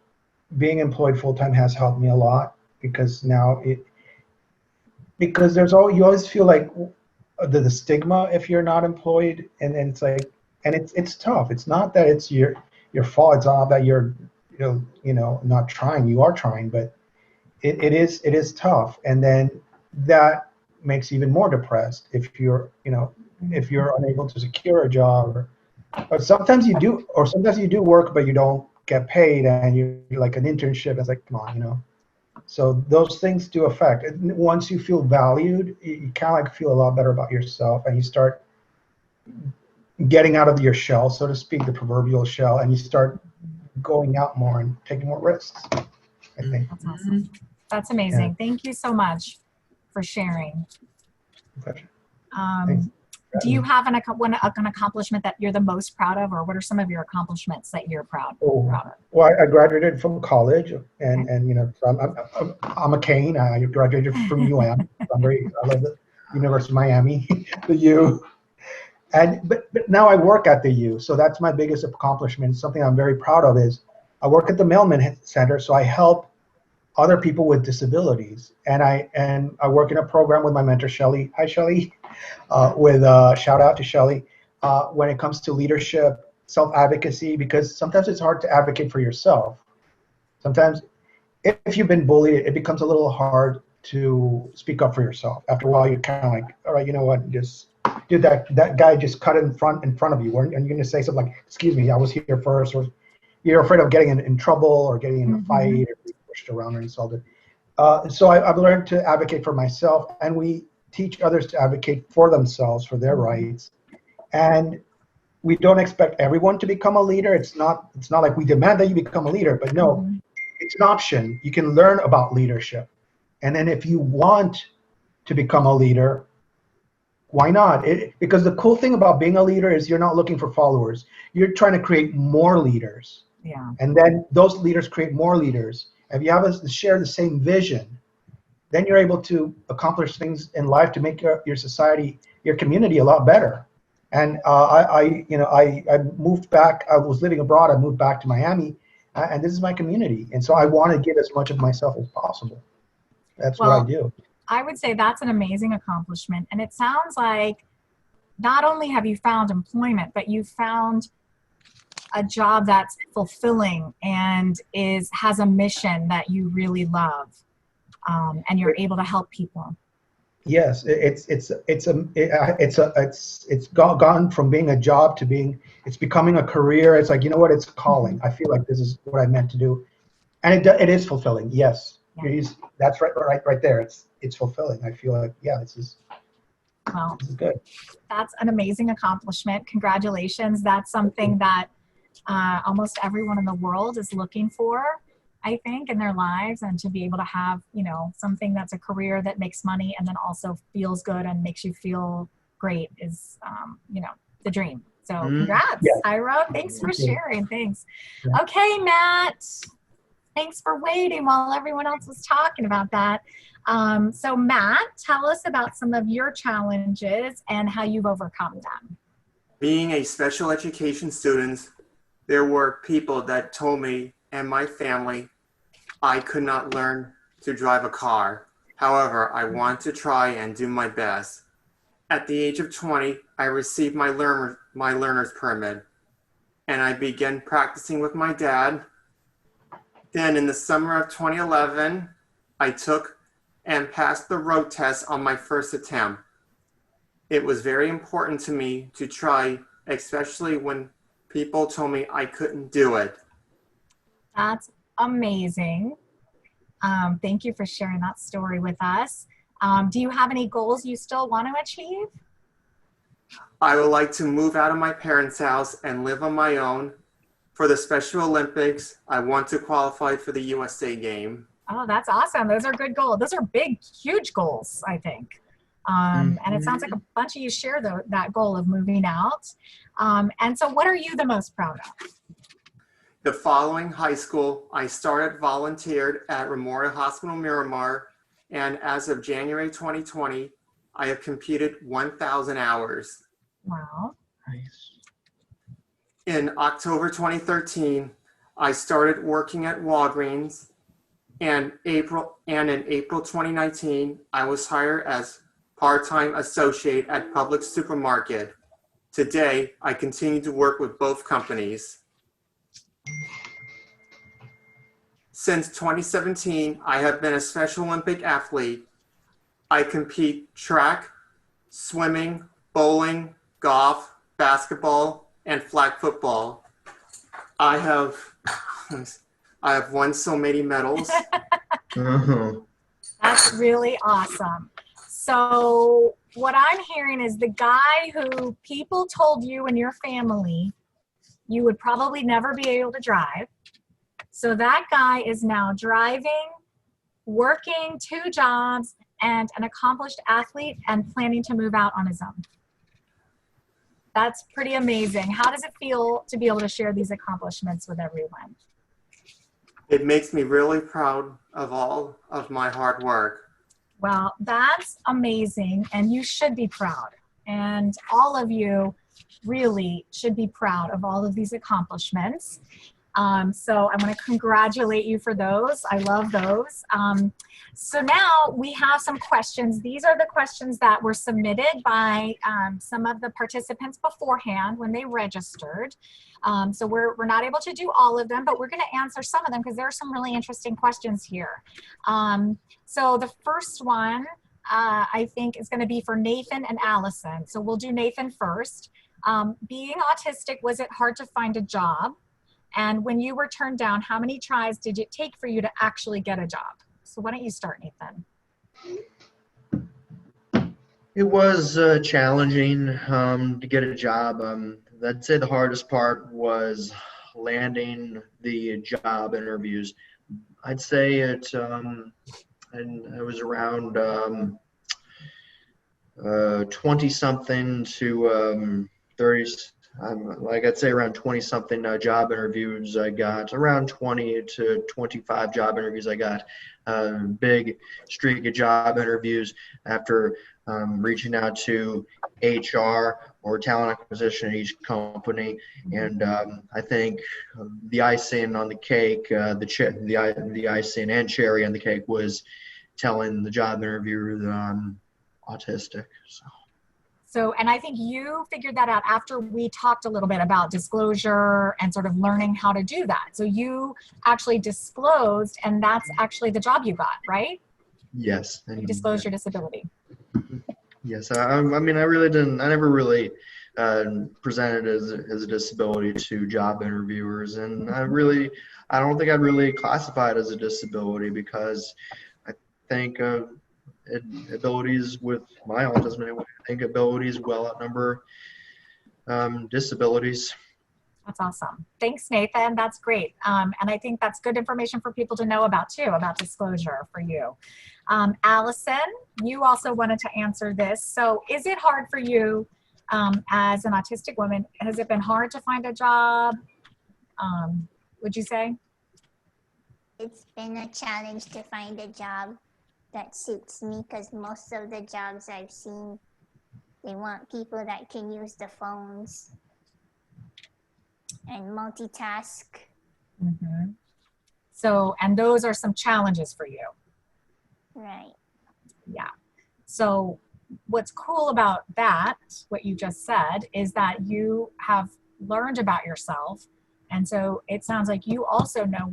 being employed full time has helped me a lot because now because you always feel like the stigma if you're not employed, and then it's like, and it's tough. It's not that it's your fault. It's not that you're not trying. You are trying, but it is tough, and then that makes you even more depressed if you're unable to secure a job, or sometimes you do work but you don't get paid, and you're like an internship. It's like, come on. So those things do affect. Once you feel valued, you kind of like feel a lot better about yourself, and you start getting out of your shell, so to speak, the proverbial shell, and you start going out more and taking more risks, I think. That's awesome. That's amazing. Yeah. Thank you so much for sharing. Pleasure. Thanks. Do you have an accomplishment that you're the most proud of, or what are some of your accomplishments that you're proud of? Well, I graduated from college, and so I'm a Cane. I graduated from UM. I love the University of Miami, the U. But now I work at the U, so that's my biggest accomplishment. Something I'm very proud of is I work at the Mailman Center, so I help other people with disabilities, and I work in a program with my mentor Shelly. Hi, Shelly. With shout out to Shelly, when it comes to leadership, self-advocacy, because sometimes it's hard to advocate for yourself. Sometimes if you've been bullied, it becomes a little hard to speak up for yourself. After a while, you're kind of like, all right, you know what, just dude, that guy just cut in front of you, and you're going to say something like, excuse me, I was here first, or you're afraid of getting in trouble or getting in a fight or being pushed around or insulted. So I've learned to advocate for myself, and we teach others to advocate for themselves, for their rights. And we don't expect everyone to become a leader. It's not like we demand that you become a leader, but no, it's an option. You can learn about leadership. And then if you want to become a leader, why not? Because the cool thing about being a leader is you're not looking for followers. You're trying to create more leaders. Yeah. And then those leaders create more leaders. If you have share the same vision, then you're able to accomplish things in life to make your society, your community a lot better. And I moved back. I was living abroad. I moved back to Miami, and this is my community. And so I want to give as much of myself as possible. That's what I do. I would say that's an amazing accomplishment. And it sounds like not only have you found employment, but you found a job that's fulfilling and has a mission that you really love, and you're able to help people. Yes, it's gone from being a job to it's becoming a career. It's like, you know what, it's calling. I feel like this is what I meant to do, and it is fulfilling. Yes, yeah. That's right there. It's fulfilling. I feel like, yeah, this is good. That's an amazing accomplishment. Congratulations. That's something that almost everyone in the world is looking for, I think, in their lives, and to be able to have, something that's a career that makes money and then also feels good and makes you feel great is, the dream. So congrats, Ira. Thanks for sharing. Thanks. Yeah. Okay, Matt. Thanks for waiting while everyone else was talking about that. So Matt, tell us about some of your challenges and how you've overcome them. Being a special education student, there were people that told me and my family I could not learn to drive a car. However, I want to try and do my best. At the age of 20, I received my learner's permit, and I began practicing with my dad. Then in the summer of 2011, I took and passed the road test on my first attempt. It was very important to me to try, especially when people told me I couldn't do it. That's amazing. Thank you for sharing that story with us. Do you have any goals you still want to achieve? I would like to move out of my parents' house and live on my own. For the Special Olympics, I want to qualify for the USA game. Oh, that's awesome. Those are good goals. Those are big, huge goals, I think. And it sounds like a bunch of you share that goal of moving out. And so what are you the most proud of? The following high school, I volunteered at Memorial Hospital Miramar, and as of January 2020, I have competed 1,000 hours. Wow. Nice. In October 2013, I started working at Walgreens, and in April 2019, I was hired as part-time associate at Publix Supermarket. Today, I continue to work with both companies. Since 2017, I have been a Special Olympic athlete. I compete track, swimming, bowling, golf, basketball, and flag football. I have won so many medals. That's really awesome. So what I'm hearing is the guy who people told you and your family you would probably never be able to drive. So that guy is now driving, working 2 jobs, and an accomplished athlete and planning to move out on his own. That's pretty amazing. How does it feel to be able to share these accomplishments with everyone? It makes me really proud of all of my hard work. Well, that's amazing, and you should be proud. And all of you really should be proud of all of these accomplishments. So I want to congratulate you for those. I love those. So now we have some questions. These are the questions that were submitted by some of the participants beforehand when they registered. So we're not able to do all of them, but we're going to answer some of them because there are some really interesting questions here. So the first one, I think, is going to be for Nathan and Allison. So we'll do Nathan first. Being autistic, was it hard to find a job? And when you were turned down, how many tries did it take for you to actually get a job? So why don't you start, Nathan? It was challenging to get a job. I'd say the hardest part was landing the job interviews. I'd say it was around 20-something to 30. Like I'd say around 20-something job interviews I got, around 20 to 25 job interviews I got. Big streak of job interviews after reaching out to HR or talent acquisition at each company. And I think the icing on the cake, the icing and cherry on the cake was telling the job interviewer that I'm autistic. So, and I think you figured that out after we talked a little bit about disclosure and sort of learning how to do that. So you actually disclosed, and that's actually the job you got, right? Yes. You disclosed your disability. Yes. I mean, I never really presented as a disability to job interviewers. And I don't think I'd really classify it as a disability because I think abilities with my autism anyway, I think abilities well outnumber disabilities. That's awesome. Thanks, Nathan. That's great. And I think that's good information for people to know about too, about disclosure for you. Allison, you also wanted to answer this. So is it hard for you as an autistic woman? Has it been hard to find a job? Would you say? It's been a challenge to find a job that suits me because most of the jobs I've seen, they want people that can use the phones and multitask. Mm-hmm. So, and those are some challenges for you. Right. Yeah. So what's cool about that, what you just said, is that you have learned about yourself. And so it sounds like you also know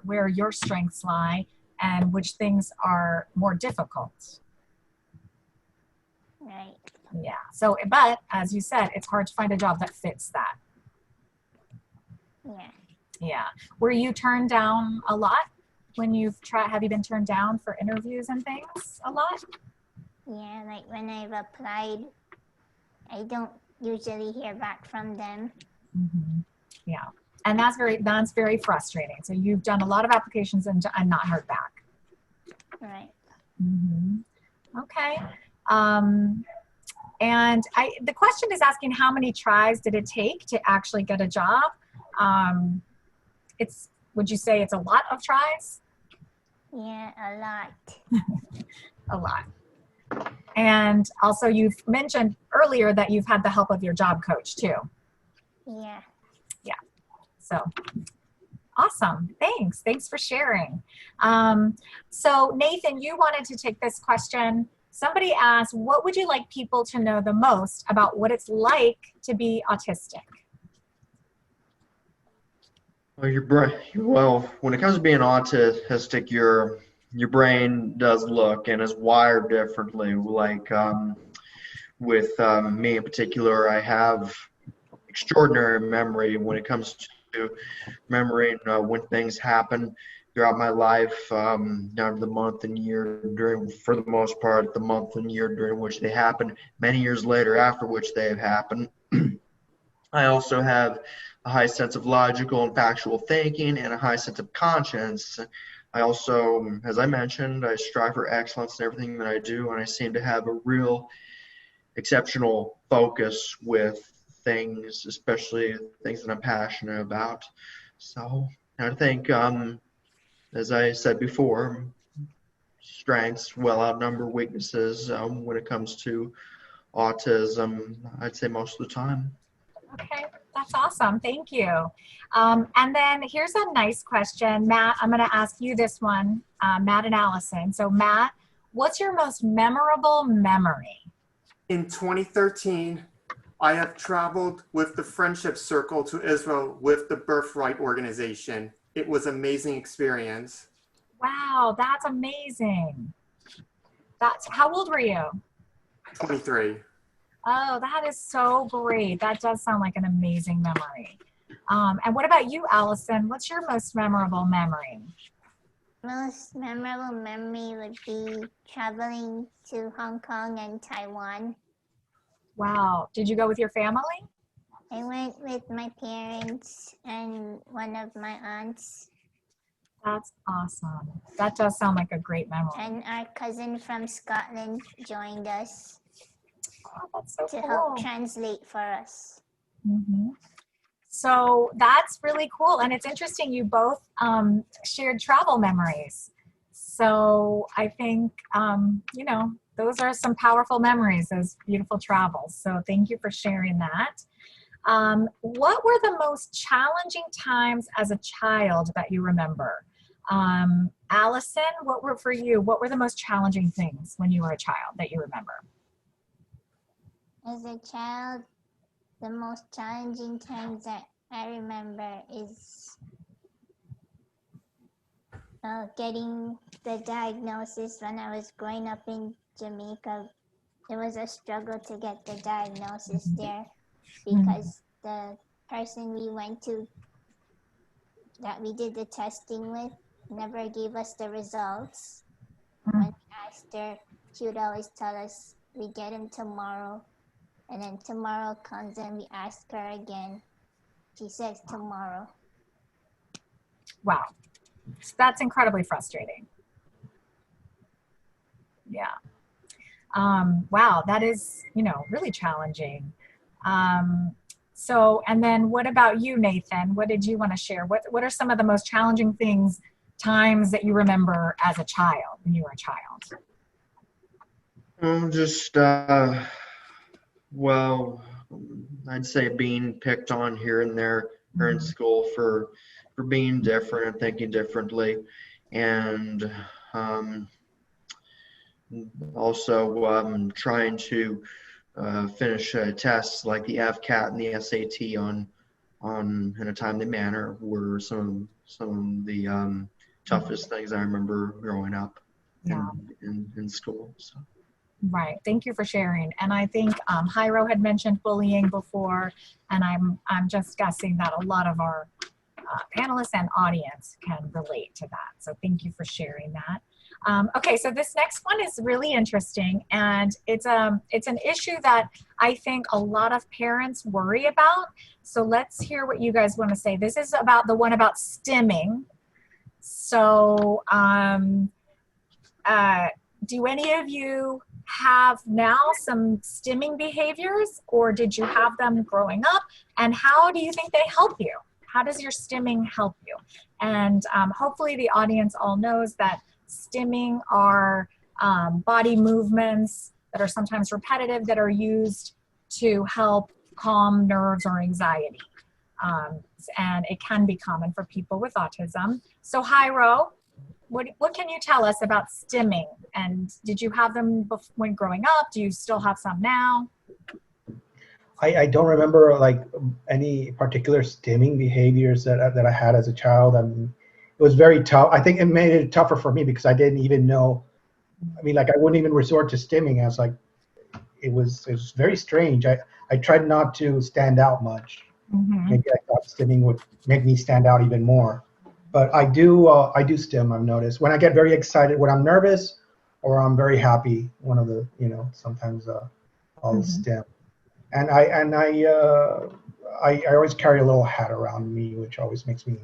where your strengths lie and which things are more difficult. Right. Yeah. So, but as you said, it's hard to find a job that fits that. Yeah. Yeah. Were you turned down a lot when have you been turned down for interviews and things a lot? Yeah, like when I've applied, I don't usually hear back from them. Mm-hmm. Yeah. And that's very frustrating. So you've done a lot of applications and not heard back. Right. Mm-hmm. Okay. And the question is asking how many tries did it take to actually get a job? Would you say it's a lot of tries? Yeah, a lot. A lot. And also you've mentioned earlier that you've had the help of your job coach too. Yeah. So awesome. Thanks for sharing. So Nathan, you wanted to take this question. Somebody asked, what would you like people to know the most about what it's like to be autistic? Well, when it comes to being autistic, your brain does look and is wired differently. Like with me in particular, I have extraordinary memory when it comes to remembering when things happen throughout my life, down to the month and year for the most part, the month and year during which they happen, many years later after which they have happened. I also have a high sense of logical and factual thinking and a high sense of conscience. I also, as I mentioned, I strive for excellence in everything that I do, and I seem to have a real exceptional focus with things, especially things that I'm passionate about. So I think, as I said before, strengths well outnumber weaknesses when it comes to autism, I'd say most of the time. Okay, that's awesome. Thank you. And then here's a nice question. Matt, I'm going to ask you this one, Matt and Allison. So Matt, what's your most memorable memory? In 2013, I have traveled with the Friendship Circle to Israel with the Birthright organization. It was an amazing experience. Wow, that's amazing. How old were you? 23. Oh, that is so great. That does sound like an amazing memory. And what about you, Allison? What's your most memorable memory? Most memorable memory would be traveling to Hong Kong and Taiwan. Wow. Did you go with your family? I went with my parents and one of my aunts. That's awesome. That does sound like a great memory. And our cousin from Scotland joined us Oh, that's so to cool. help translate for us. Mm-hmm. So that's really cool. And it's interesting, you both shared travel memories. So I think, you know, those are some powerful memories, those beautiful travels. So thank you for sharing that. What were the most challenging times as a child that you remember? Allison, what were the most challenging things when you were a child that you remember? As a child, the most challenging times that I remember is getting the diagnosis when I was growing up in Jamaica. It was a struggle to get the diagnosis there because the person we went to that we did the testing with never gave us the results. When we asked her, she would always tell us, we get him tomorrow. And then tomorrow comes and we ask her again. She says tomorrow. Wow. That's incredibly frustrating. Yeah. Wow, that is, you know, really challenging. So, and then what about you, Nathan? What did you want to share? What are some of the most challenging times that you remember as a child, when you were a child? Well, I'd say being picked on here and there in school for being different and thinking differently, and also trying to finish tests like the FCAT and the SAT in a timely manner were some of the toughest things I remember growing up in school. So. Right. Thank you for sharing. And I think Jairo had mentioned bullying before, and I'm just guessing that a lot of our panelists and audience can relate to that. So thank you for sharing that. Okay, so this next one is really interesting, and it's an issue that I think a lot of parents worry about. So let's hear what you guys want to say. This is about the one about stimming. So do any of you have now some stimming behaviors, or did you have them growing up? And how do you think they help you? How does your stimming help you? And hopefully the audience all knows that stimming are body movements that are sometimes repetitive that are used to help calm nerves or anxiety. and it can be common for people with autism. So Jairo, what can you tell us about stimming? And did you have them when growing up? Do you still have some now? I don't remember like any particular stimming behaviors that I had as a child. I mean, it was very tough. I think it made it tougher for me because I didn't even know. I mean, like I wouldn't even resort to stimming. I was like, it was very strange. I tried not to stand out much. Mm-hmm. Maybe I thought stimming would make me stand out even more. But I do stim. I've noticed when I get very excited, when I'm nervous, or I'm very happy. One of the sometimes I'll stim. And I always carry a little hat around me, which always makes me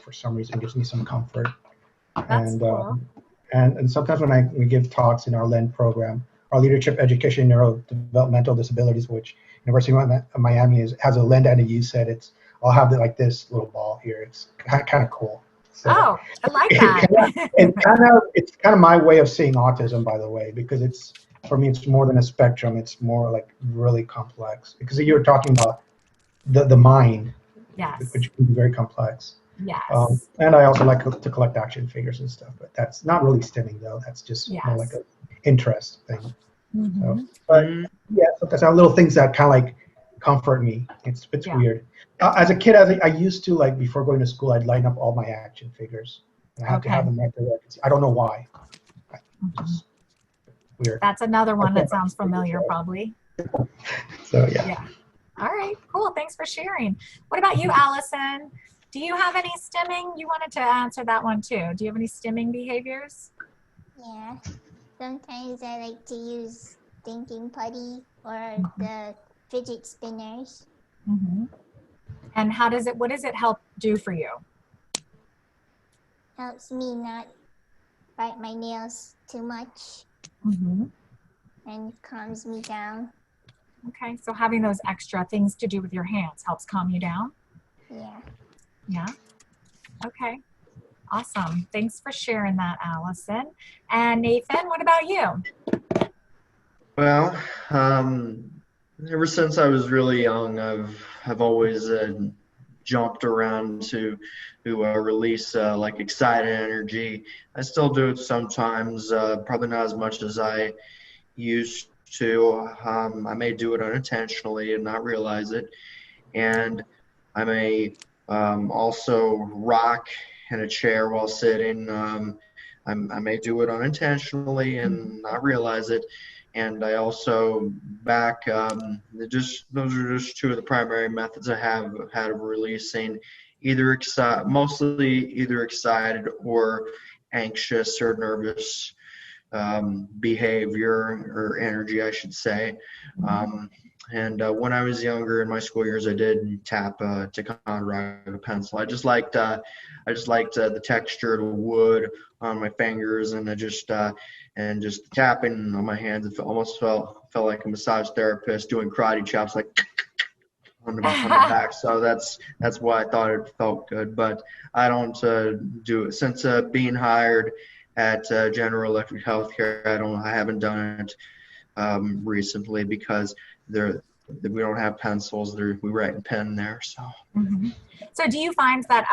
for some reason gives me some comfort. That's cool. And sometimes when we give talks in our LEND program, our Leadership Education Neurodevelopmental Disabilities, which University of Miami has a LEND and a U set. I'll have like this little ball here. It's kind of cool. So oh, I like that. It's kind of my way of seeing autism, by the way, because for me, it's more than a spectrum. It's more like really complex. Because you were talking about the mind, yes, which can be very complex. Yes. And I also like to collect action figures and stuff, but that's not really stimming though. That's just more like an interest thing. Mm-hmm. So, but yeah, so that's how little things that kind of like comfort me. It's weird. As a kid, I used to like before going to school, I'd line up all my action figures. And I had to have them right there. I don't know why. Just weird. That's another one that sounds familiar, probably. So yeah. All right, cool. Thanks for sharing. What about you, Allison? Do you have any stimming? You wanted to answer that one too. Do you have any stimming behaviors? Yeah. Sometimes I like to use thinking putty or the fidget spinners. Mm-hmm. And what does it help do for you? Helps me not bite my nails too much. Mm-hmm. And calms me down. Okay, so having those extra things to do with your hands helps calm you down? Yeah. Yeah. Okay. Awesome. Thanks for sharing that, Allison. And Nathan, what about you? Well, ever since I was really young, I've always jumped around to release like excited energy. I still do it sometimes, probably not as much as I used to. I may do it unintentionally and not realize it, and I may also rock in a chair while sitting. I may do it unintentionally and not realize it. And I also those are just two of the primary methods I have had of releasing mostly either excited or anxious or nervous behavior or energy, I should say. And when I was younger in my school years, I did tap Ticonderoga with a pencil. I just liked the texture of the wood on my fingers, and just tapping on my hands. It almost felt like a massage therapist doing karate chops, like on the back. So that's why I thought it felt good. But I don't do it since being hired at General Electric Healthcare. I haven't done it recently because we don't have pencils. We write in pen there. So. Mm-hmm. So do you find that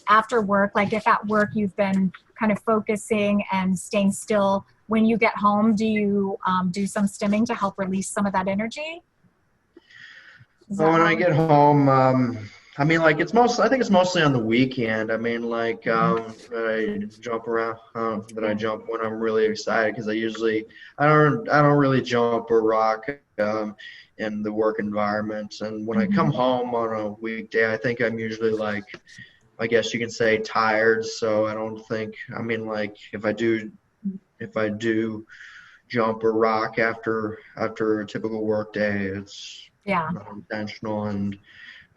after work, like if at work you've been kind of focusing and staying still, when you get home, do you do some stimming to help release some of that energy? When I get home, I mean, like I think it's mostly on the weekend. I mean, like I jump around, that I jump when I'm really excited, because I don't really jump or rock in the work environment. And when I come home on a weekday, I think I'm usually like, I guess you can say, tired. So I don't think, I mean, like if I do jump or rock after a typical work day, it's not intentional, and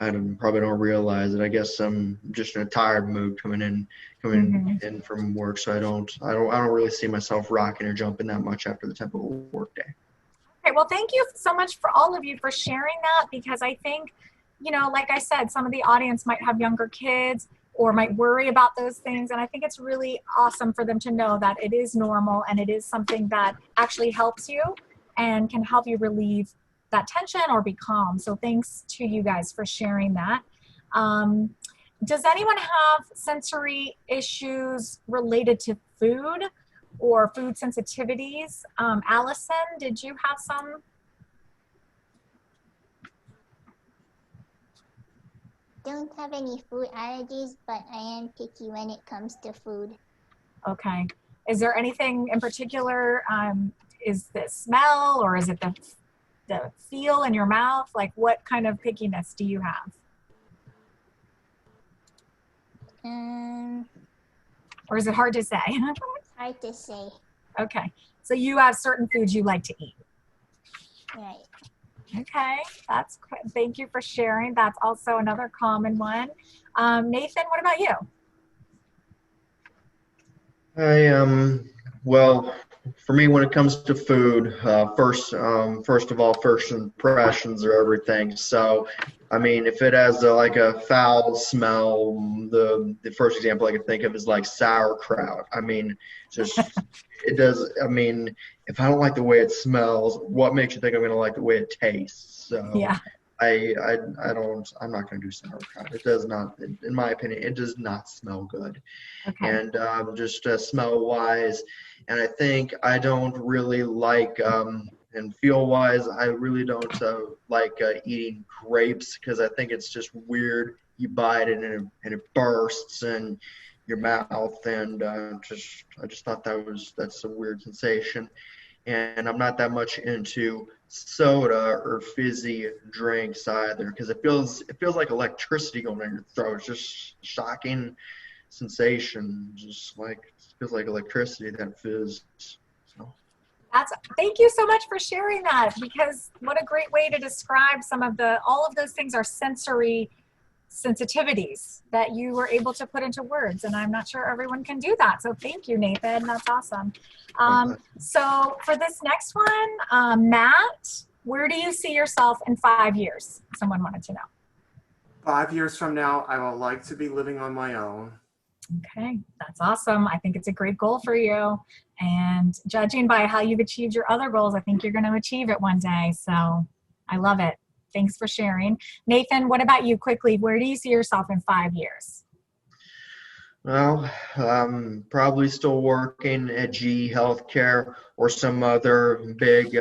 I probably don't realize it. I guess I'm just in a tired mood coming in from work, so I don't really see myself rocking or jumping that much after the typical work day. Okay, well, thank you so much for all of you for sharing that, because I think, like I said, some of the audience might have younger kids or might worry about those things, and I think it's really awesome for them to know that it is normal and it is something that actually helps you and can help you relieve that tension or be calm. So thanks to you guys for sharing that. Does anyone have sensory issues related to food or food sensitivities? Allison, did you have some? Don't have any food allergies, but I am picky when it comes to food. Okay. Is there anything in particular? Is the smell, or is it the feel in your mouth? Like, what kind of pickiness do you have? Or is it hard to say? Hard to say. Okay. So you have certain foods you like to eat. Right. Okay, thank you for sharing. That's also another common one. Nathan, what about you? Well, for me, when it comes to food, first of all, first impressions are everything. So, I mean, if it has like a foul smell, the first example I can think of is like sauerkraut. I mean, just it does. I mean, if I don't like the way it smells, what makes you think I'm going to like the way it tastes? So, Yeah. I'm not going to do sauerkraut. It does not, in my opinion, it does not smell good. Okay. And just smell wise, and I think I don't really like and feel wise, I really don't like eating grapes, because I think it's just weird. You bite it and it bursts in your mouth, and I just thought that's a weird sensation. And I'm not that much into soda or fizzy drinks either, because it feels like electricity going in your throat. It's just shocking sensation, just like it feels like electricity, that fizz. So. Thank you so much for sharing that, because what a great way to describe all of those things are sensory sensitivities that you were able to put into words, and I'm not sure everyone can do that. So thank you, Nathan. That's awesome. So for this next one, Matt, where do you see yourself in 5 years? Someone wanted to know. 5 years from now, I would like to be living on my own. Okay, that's awesome. I think it's a great goal for you. And judging by how you've achieved your other goals, I think you're going to achieve it one day. So I love it. Thanks for sharing. Nathan, what about you quickly? Where do you see yourself in 5 years? Well, probably still working at GE Healthcare or some other big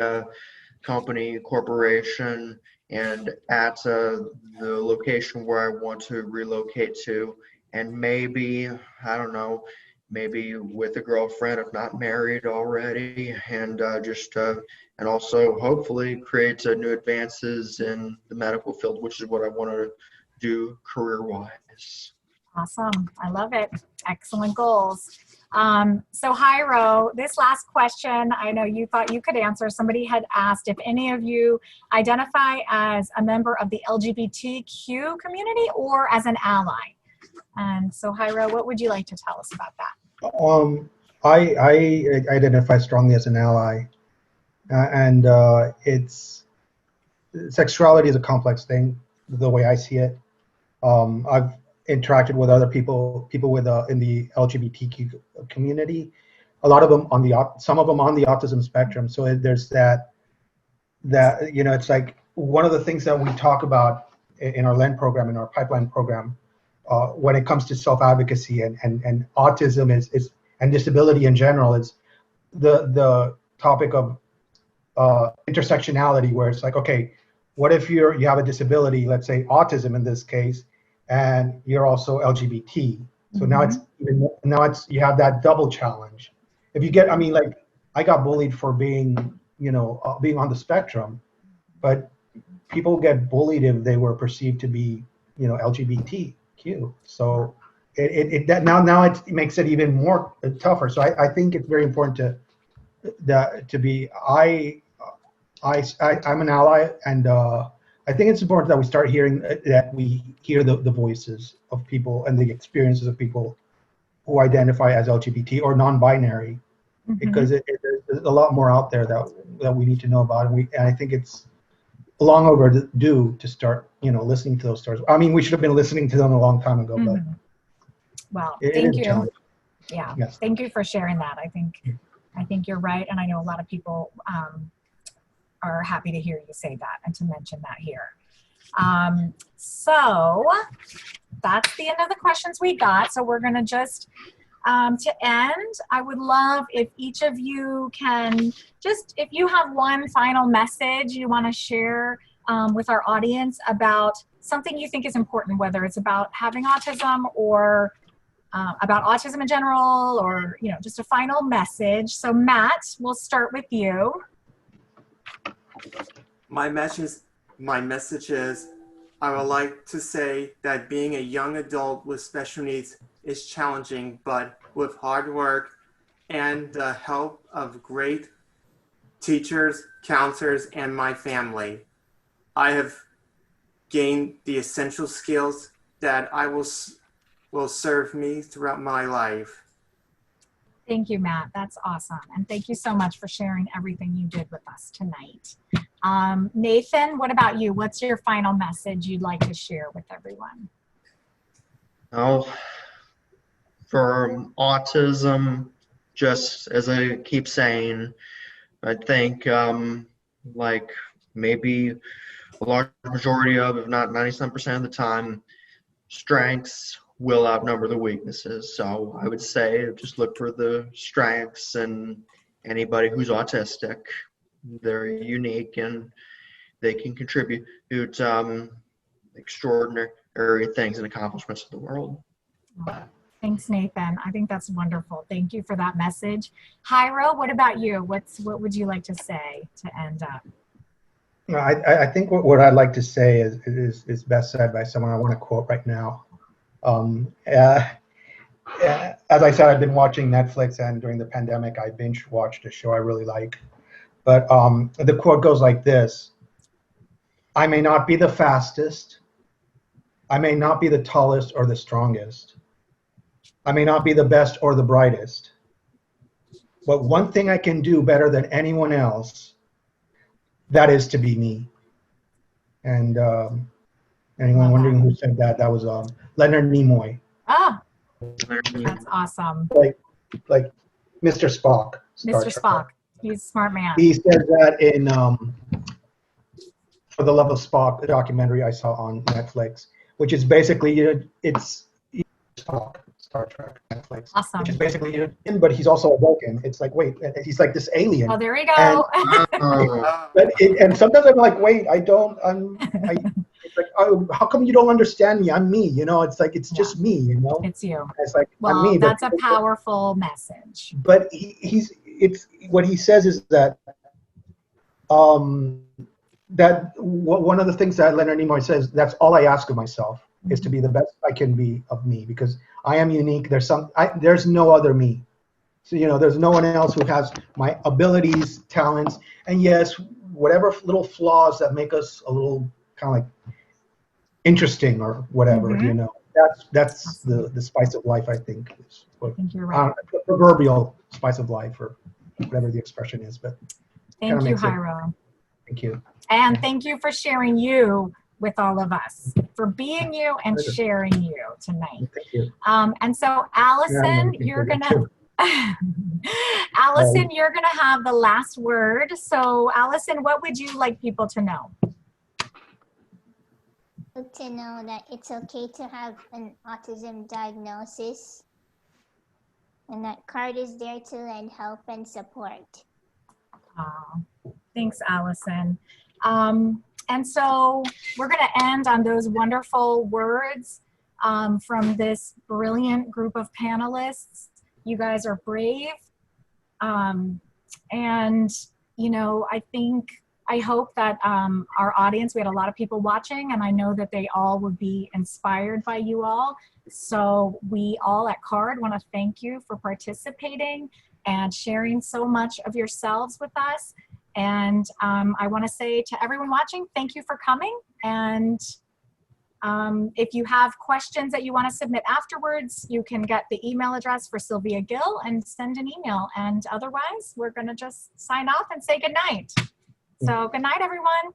company, corporation, and at the location where I want to relocate to. And maybe, I don't know, maybe with a girlfriend, if not married already, and and also hopefully create new advances in the medical field, which is what I want to do career-wise. Awesome. I love it. Excellent goals. So Jairo, this last question, I know you thought you could answer. Somebody had asked if any of you identify as a member of the LGBTQ community or as an ally. And so Jairo, what would you like to tell us about that? I identify strongly as an ally, and sexuality is a complex thing, the way I see it. I've interacted with other people with in the LGBTQ community. A lot of them some of them on the autism spectrum. So there's that it's like one of the things that we talk about in our LEND program, in our pipeline program, when it comes to self-advocacy and autism is and disability in general, is the topic of intersectionality, where it's like, okay, what if you have a disability, let's say autism in this case, and you're also LGBT? So now you have that double challenge. If you get, I mean, like I got bullied for being on the spectrum, but people get bullied if they were perceived to be LGBTQ. So now it makes it even more tougher. So I think it's very important to be I'm an ally, and I think it's important that we start hearing the voices of people and the experiences of people who identify as LGBT or non-binary, because there's a lot more out there that we need to know about, and I think it's long overdue to start listening to those stories. I mean, we should have been listening to them a long time ago, but well, thank you. Yeah, yes. Thank you for sharing that. I think you're right, and I know a lot of people are happy to hear you say that and to mention that here. So that's the end of the questions we got. So we're going to just, to end, I would love if each of you can just, if you have one final message you want to share with our audience about something you think is important, whether it's about having autism or about autism in general, or, you know, just a final message. So Matt, we'll start with you. My message is, I would like to say that being a young adult with special needs is challenging, but with hard work and the help of great teachers, counselors, and my family, I have gained the essential skills that will serve me throughout my life. Thank you, Matt. That's awesome. And thank you so much for sharing everything you did with us tonight. Nathan, what about you? What's your final message you'd like to share with everyone? Oh, for autism, just as I keep saying, I think like maybe a large majority of, if not 97% of the time, strengths will outnumber the weaknesses. So I would say just look for the strengths, and anybody who's autistic, they're unique and they can contribute extraordinary things and accomplishments to the world. Thanks, Nathan. I think that's wonderful. Thank you for that message. Hyro, what about you? What would you like to say to end up? I think what I'd like to say is best said by someone I want to quote right now. As I said, I've been watching Netflix, and during the pandemic, I binge watched a show I really like. But the quote goes like this: I may not be the fastest, I may not be the tallest or the strongest, I may not be the best or the brightest, but one thing I can do better than anyone else, that is to be me. And anyone wondering who said that? That was Leonard Nimoy. Ah, that's awesome. Like Mr. Spock. Mr. Spock. He's a smart man. He said that in For the Love of Spock, the documentary I saw on Netflix, which is basically, it's Spock, Star Trek, Netflix. Awesome. Which is basically him, but he's also a Vulcan. It's like, wait, he's like this alien. Oh, there we go. And sometimes I'm like, wait, it's like, oh, how come you don't understand me? I'm me, you know? It's like, it's just me, you know? It's you. It's like, well, I'm me. That's a powerful message. But what he says is that, that one of the things that Leonard Nimoy says, that's all I ask of myself, is to be the best I can be of me, because I am unique. There's no other me. So, you know, there's no one else who has my abilities, talents, and yes, whatever little flaws that make us a little kind of like interesting or whatever, you know. That's awesome. the spice of life, I think. Is what, I think you're right. The proverbial spice of life, or whatever the expression is. But thank you, Hyro. Thank you. And thank you for sharing you with all of us, for being you and sharing you tonight. Thank you. And so, Allison, you're gonna Allison, you're gonna have the last word. So, Allison, what would you like people to know? To know that it's okay to have an autism diagnosis, and that CARD is there to lend help and support. Thanks, Allison. And so we're going to end on those wonderful words from this brilliant group of panelists. You guys are brave. And, you know, I hope that our audience, we had a lot of people watching, and I know that they all would be inspired by you all. So we all at CARD want to thank you for participating and sharing so much of yourselves with us. And I want to say to everyone watching, thank you for coming. And if you have questions that you want to submit afterwards, you can get the email address for Sylvia Gill and send an email. And otherwise, we're going to just sign off and say good night. So good night, everyone.